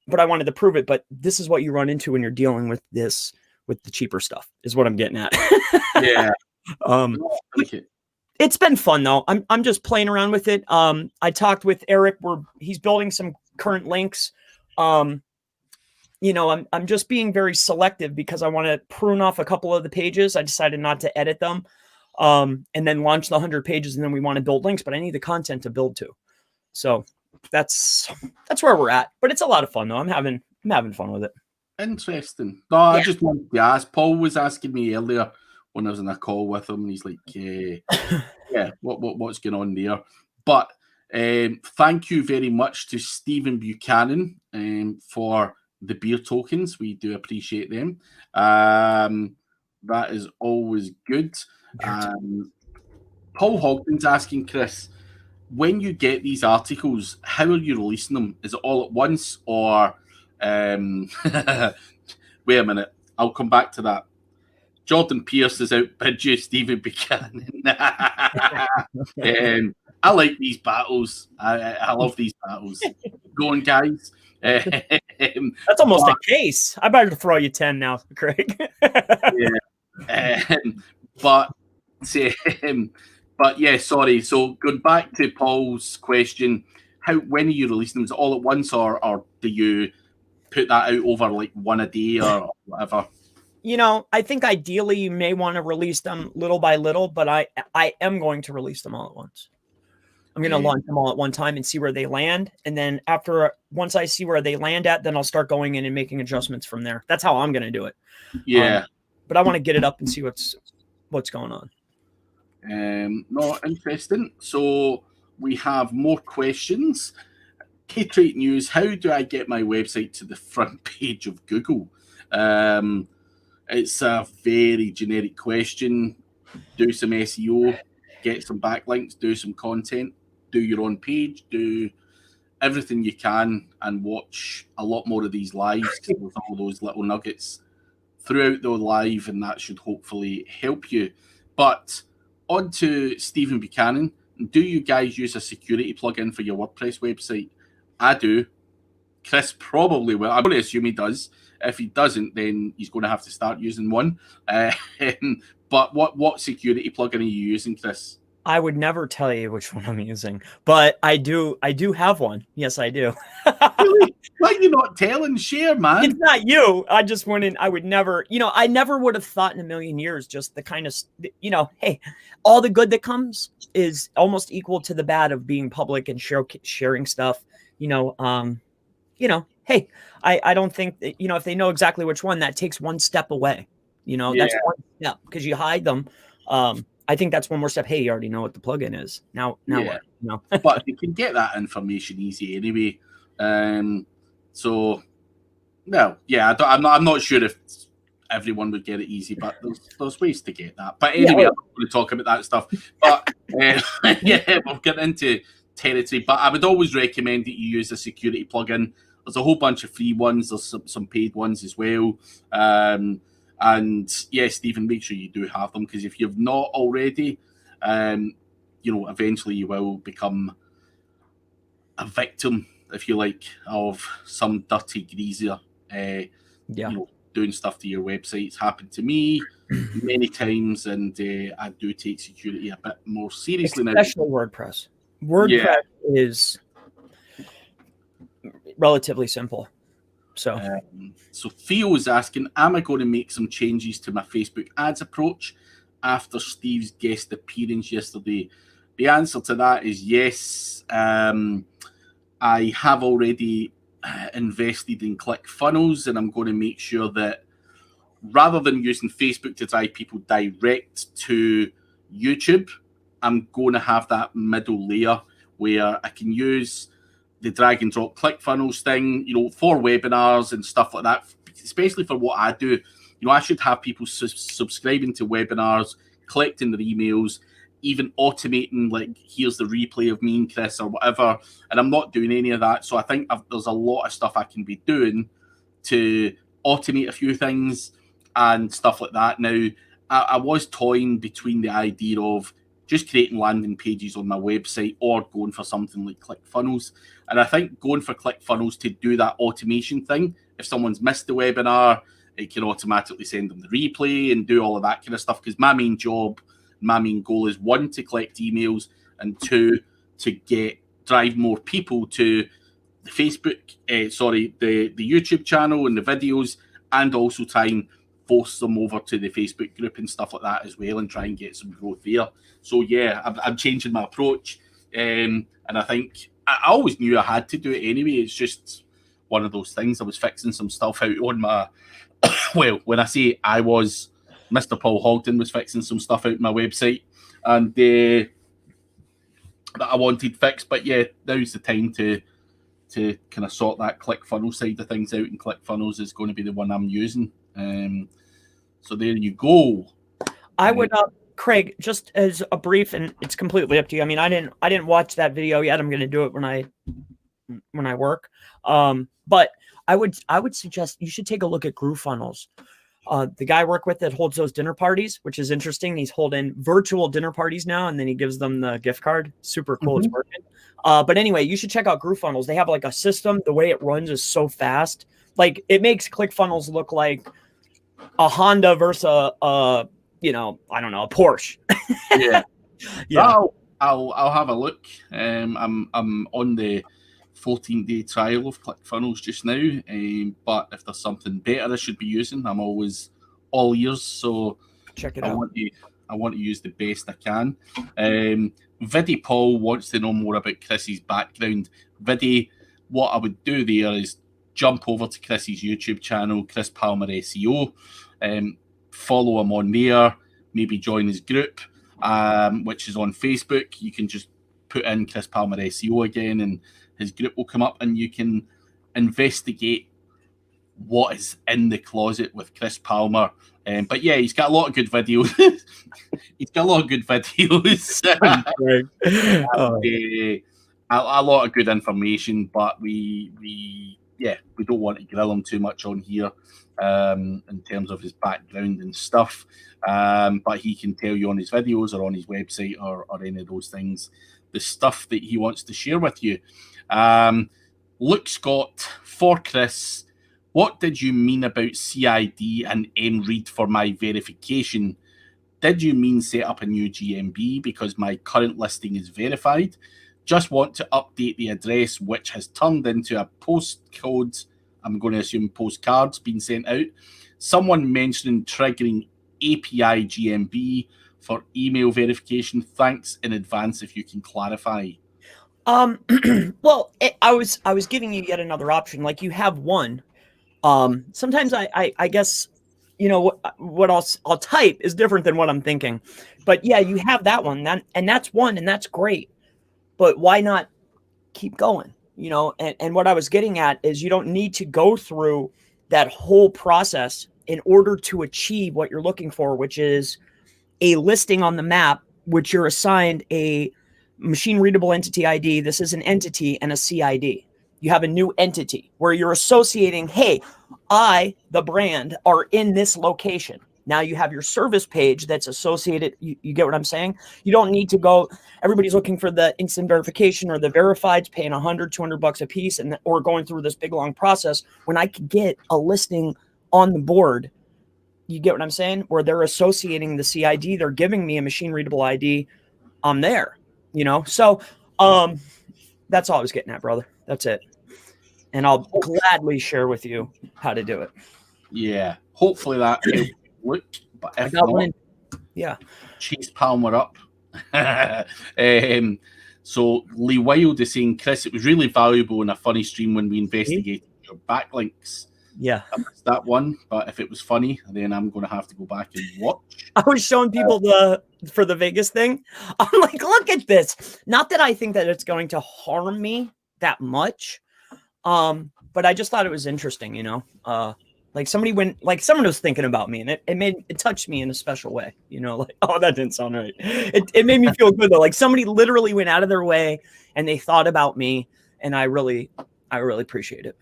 But I wanted to prove it. But this is what you run into when you're dealing with the cheaper stuff, is what I'm getting at. Yeah. It's been fun though. I'm just playing around with it. I talked with Eric. He's building some current links. I'm just being very selective because I want to prune off a couple of the pages. I decided not to edit them, and then launch the 100 pages, and then we want to build links. But I need the content to build to. So that's where we're at. But it's a lot of fun though. I'm having fun with it. Interesting. No, I just wanted to ask. Paul was asking me earlier when I was in a call with him, and he's like, what's going on there? But thank you very much to Stephen Buchanan for the beer tokens. We do appreciate them. That is always good. Paul Hogman's asking, Chris, when you get these articles, how are you releasing them? Is it all at once, or wait a minute, I'll come back to that. Jordan Pierce is outbid you, Stephen Buchanan. I like these battles. I love these battles. Go on, guys. That's almost a case. I better throw you 10 now, Craig. But yeah, sorry. So going back to Paul's question, when are you releasing them? Is it all at once, or do you put that out over like one a day or whatever? I think ideally you may want to release them little by little, but I am going to release them all at once. I'm going to launch them all at one time and see where they land. And then once I see where they land at, then I'll start going in and making adjustments from there. That's how I'm going to do it. Yeah. but I want to get it up and see what's going on. No, interesting. So we have more questions. K-Trait News, how do I get my website to the front page of Google? It's a very generic question. Do some SEO, get some backlinks, do some content, do your own page, do everything you can, and watch a lot more of these lives with all those little nuggets throughout the live, and that should hopefully help you. But on to Stephen Buchanan. Do you guys use a security plugin for your WordPress website? I do. Chris probably will. I'm going to assume he does. If he doesn't, then he's going to have to start using one. But what security plugin are you using, Chris? I would never tell you which one I'm using, but I do have one. Yes, I do. Really? Why are you not telling? Share, man. It's not you. I just went in. I would never, I never would have thought in a million years just the kind of, hey, all the good that comes is almost equal to the bad of being public and sharing stuff. Hey, I don't think that, if they know exactly which one, that takes one step away. That's one step because you hide them. I think that's one more step. Hey, you already know what the plugin is. Now what? But you can get that information easy anyway. I'm not sure if everyone would get it easy, but there's ways to get that. But anyway, I'm not going to talk about that stuff. But we'll get into territory. But I would always recommend that you use a security plugin. There's a whole bunch of free ones. There's some paid ones as well. And yes, Stephen, make sure you do have them, because if you've not already, eventually you will become a victim, if you like, of some dirty greaser, doing stuff to your website. It's happened to me many times, and I do take security a bit more seriously now. Especially WordPress. WordPress is relatively simple. So Theo is asking, am I going to make some changes to my Facebook ads approach after Steve's guest appearance yesterday? The answer to that is yes. I have already invested in ClickFunnels, and I'm going to make sure that rather than using Facebook to drive people direct to YouTube, I'm going to have that middle layer where I can use the drag and drop ClickFunnels thing, for webinars and stuff like that, especially for what I do. I should have people subscribing to webinars, collecting their emails, even automating, like, here's the replay of me and Chris or whatever. And I'm not doing any of that. So I think there's a lot of stuff I can be doing to automate a few things and stuff like that. Now, I was toying between the idea of just creating landing pages on my website or going for something like ClickFunnels. And I think going for ClickFunnels to do that automation thing, if someone's missed the webinar, it can automatically send them the replay and do all of that kind of stuff. Because my main goal is, one, to collect emails, and two, to drive more people to the the YouTube channel and the videos, and also try and force them over to the Facebook group and stuff like that as well, and try and get some growth there. So yeah, I'm changing my approach, and I think I always knew I had to do it anyway. It's just one of those things. I was fixing some stuff out on my well, when I say I was, Mr. Paul Hogden was fixing some stuff out on my website, and that I wanted fixed. But yeah, now's the time to kind of sort that ClickFunnels side of things out, and ClickFunnels is going to be the one I'm using. So there you go. I would, Craig, just as a brief, and it's completely up to you. I mean, I didn't watch that video yet. I'm going to do it when I work. But I would suggest you should take a look at GrooveFunnels. The guy I work with that holds those dinner parties, which is interesting. He's holding virtual dinner parties now, and then he gives them the gift card. Super cool. It's working. But anyway, you should check out GrooveFunnels. They have like a system. The way it runs is so fast. Like, it makes ClickFunnels look like a Honda versus a a Porsche. Yeah. I'll have a look. I'm on the 14-day trial of ClickFunnels just now. But if there's something better I should be using, I'm always all ears. So check it out. I want to use the best I can. Viddy Paul wants to know more about Chrissy's background. Viddy, what I would do there is jump over to Chrissy's YouTube channel, Chris Palmer SEO. follow him on there, maybe join his group, which is on Facebook. You can just put in Chris Palmer SEO again, and his group will come up, and you can investigate what is in the closet with Chris Palmer. But yeah, he's got a lot of good videos. He's got a lot of good videos. A lot of good information, but we don't want to grill him too much on here in terms of his background and stuff. But he can tell you on his videos or on his website or any of those things, the stuff that he wants to share with you. Luke Scott, for Chris, what did you mean about CID and mRead for my verification? Did you mean set up a new GMB because my current listing is verified? Just want to update the address, which has turned into a postcode. I'm going to assume postcards being sent out. Someone mentioning triggering API GMB for email verification. Thanks in advance if you can clarify. Well, I was giving you yet another option. Like, you have one. Sometimes I guess, you know, what I'll type is different than what I'm thinking. But yeah, you have that one, and that's one, and that's great. But why not keep going? You know, and what I was getting at is you don't need to go through that whole process in order to achieve what you're looking for, which is a listing on the map, which you're assigned a machine readable entity ID. This is an entity and a CID. You have a new entity where you're associating, hey, I, the brand, are in this location. Now you have your service page that's associated. You get what I'm saying? You don't need to go. Everybody's looking for the instant verification or the verifieds, paying $100, $200 a piece, or going through this big long process when I could get a listing on the board. You get what I'm saying? Where they're associating the CID, they're giving me a machine readable ID. I'm there, you know? So that's all I was getting at, brother. That's it. And I'll gladly share with you how to do it. Yeah. Hopefully that helps. Look, but if not, chase Palmer up. So Lee Wild is saying, Chris, it was really valuable in a funny stream when we investigated your backlinks. Yeah, I missed that one, but if it was funny, then I'm going to have to go back and watch. I was showing people for the Vegas thing. I'm like, look at this. Not that I think that it's going to harm me that much, but I just thought it was interesting, you know. Like someone was thinking about me, and it touched me in a special way, you know, like, oh, that didn't sound right. It made me feel good though. Like somebody literally went out of their way and they thought about me, and I really appreciate it.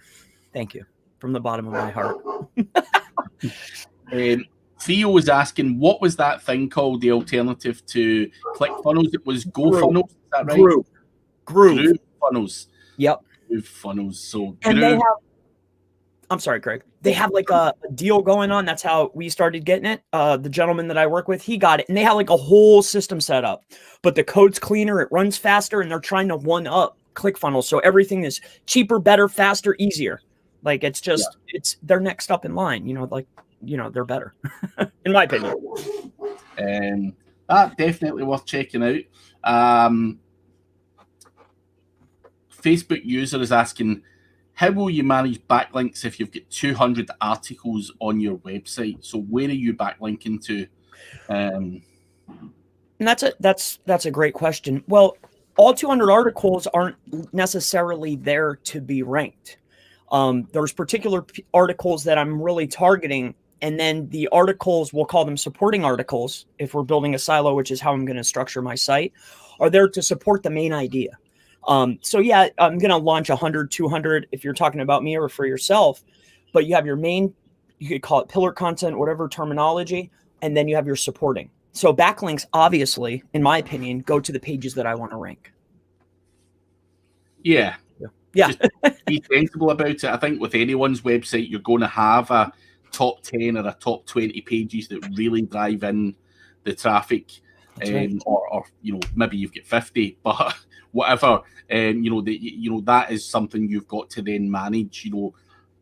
Thank you from the bottom of my heart. Theo was asking, what was that thing called, the alternative to ClickFunnels? It was GoFunnels, is that right? Groove Funnels. Yep. Groove Funnels. So and they have, I'm sorry, Craig. They have like a deal going on. That's how we started getting it. The gentleman that I work with, he got it. And they have like a whole system set up. But the code's cleaner, it runs faster, and they're trying to one-up ClickFunnels. So everything is cheaper, better, faster, easier. Like it's just, they're next up in line. You know, like, you know, they're better, in my opinion. That definitely worth checking out. Facebook user is asking, how will you manage backlinks if you've got 200 articles on your website? So where are you backlinking to? And that's a great question. Well, all 200 articles aren't necessarily there to be ranked. There's particular articles that I'm really targeting, and then the articles, we'll call them supporting articles, if we're building a silo, which is how I'm going to structure my site, are there to support the main idea. So yeah, I'm going to launch 100, 200 if you're talking about me or for yourself, but you have your main, you could call it pillar content, whatever terminology, and then you have your supporting. So backlinks, obviously, in my opinion, go to the pages that I want to rank. Yeah. Yeah. Just be sensible about it. I think with anyone's website, you're going to have a top 10 or a top 20 pages that really drive in the traffic. Right. Or you know, maybe you've got 50, but whatever, that is something you've got to then manage,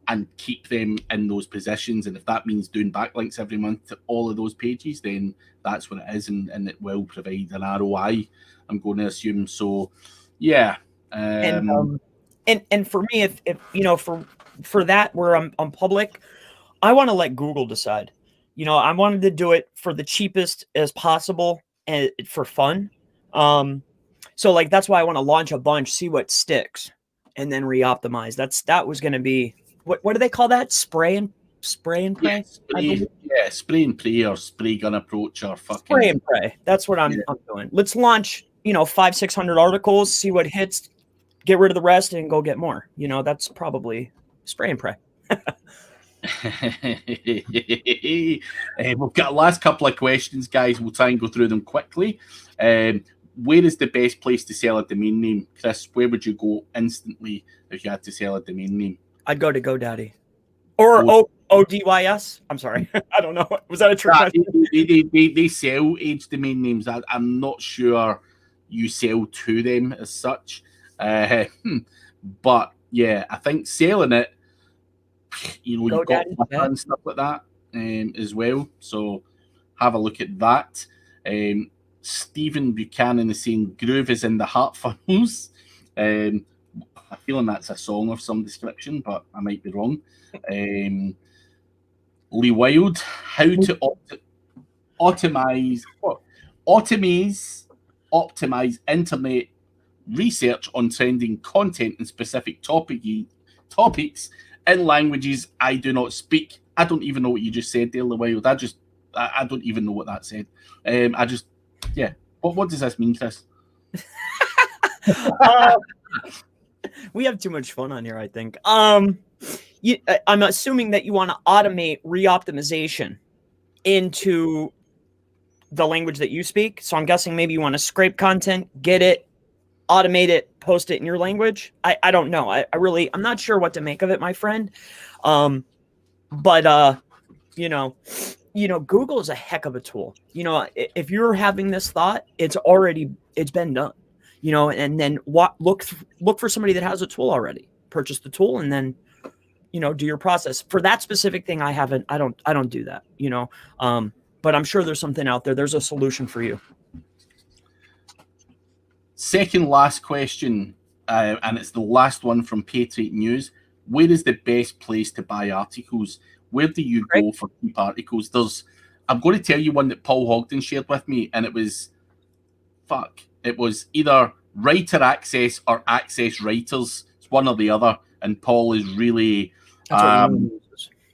and keep them in those positions. And if that means doing backlinks every month to all of those pages, then that's what it is, and it will provide an ROI, I'm going to assume. So yeah. And for me, if for that, where I'm public, I want to let Google decide. I wanted to do it for the cheapest as possible and for fun. So like that's why I want to launch a bunch, see what sticks, and then re-optimize. That was going to be what do they call that? Spray and pray. Spray and pray or spray gun approach or fucking spray and pray. That's what I'm doing. Let's launch 500-600 articles, see what hits, get rid of the rest, and go get more. That's probably spray and pray. We've got a last couple of questions, guys. We'll try and go through them quickly. Where is the best place to sell a domain name? Chris, where would you go instantly if you had to sell a domain name? I'd go to GoDaddy. Or ODYS. I'm sorry. I don't know. Was that a trick question? They sell age domain names. I'm not sure you sell to them as such. But yeah, I think selling it, you've got and stuff like that as well. So have a look at that. Stephen Buchanan is saying Groove is in the heart funnels. I'm feeling that's a song of some description, but I might be wrong. Lee Wild, how to optimize internet research on trending content and specific topics in languages I do not speak. I don't even know what you just said there, Lee Wild. I don't even know what that said. What does this mean, Chris? We have too much fun on here, I think. I'm assuming that you want to automate re-optimization into the language that you speak. So I'm guessing maybe you want to scrape content, get it, automate it, post it in your language. I don't know. I'm not sure what to make of it, my friend. Google is a heck of a tool. If you're having this thought, it's been done. And then look for somebody that has a tool already. Purchase the tool and then, do your process. For that specific thing, I don't do that. But I'm sure there's something out there. There's a solution for you. Second last question, and it's the last one from Patriot News. Where is the best place to buy articles? Where do you go for cheap articles? I'm going to tell you one that Paul Hogden shared with me, and it was either Writer Access or Access Writers. It's one or the other, and Paul is really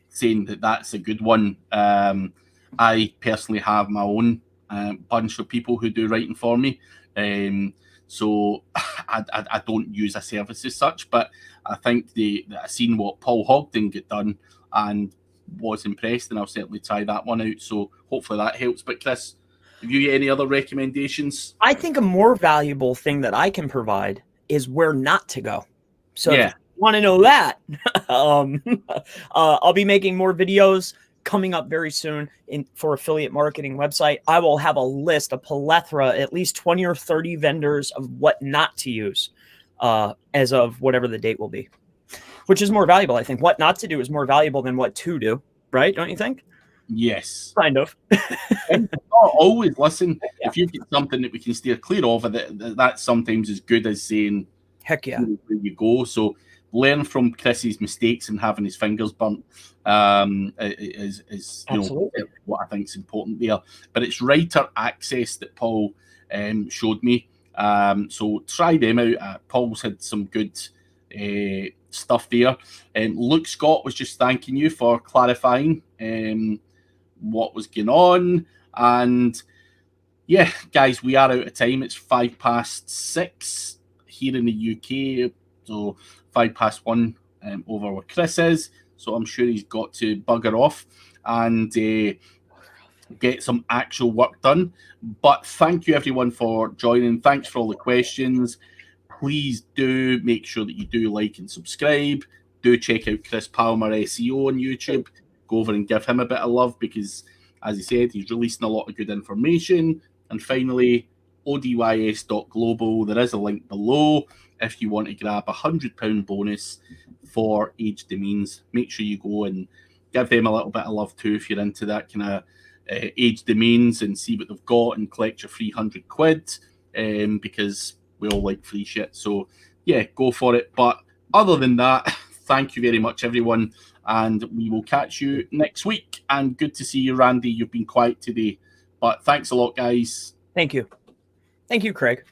saying that that's a good one. I personally have my own bunch of people who do writing for me. So I don't use a service as such, but I think I seen what Paul Hogden get done and was impressed, and I'll certainly try that one out. So hopefully that helps. But Chris, have you any other recommendations? I think a more valuable thing that I can provide is where not to go. So if you want to know that, I'll be making more videos coming up very soon for affiliate marketing website. I will have a plethora, at least 20 or 30 vendors of what not to use as of whatever the date will be, which is more valuable. I think what not to do is more valuable than what to do, right? Don't you think? Yes. Kind of. Always listen. Yeah. If you get something that we can steer clear of, that's sometimes as good as saying, heck yeah, where you go. So learn from Chris's mistakes and having his fingers burnt is what I think is important there. But it's Writer Access that Paul showed me. So try them out. Paul's had some good stuff there. Luke Scott was just thanking you for clarifying what was going on. And yeah, guys, we are out of time. It's 6:05 here in the UK. So 1:05 over where Chris is. So I'm sure he's got to bugger off and get some actual work done. But thank you everyone for joining. Thanks for all the questions. Please do make sure that you do like and subscribe. Do check out Chris Palmer SEO on YouTube. Go over and give him a bit of love because, as he said, he's releasing a lot of good information. And finally, odys.global. There is a link below if you want to grab a £100 bonus for age domains. Make sure you go and give them a little bit of love too if you're into that kind of age domains and see what they've got and collect your free £100 because we all like free shit. So yeah, go for it. But other than that, thank you very much, everyone. and we will catch you next week. And good to see you, Randy. You've been quiet today, but thanks a lot, guys. Thank you. Thank you, Craig.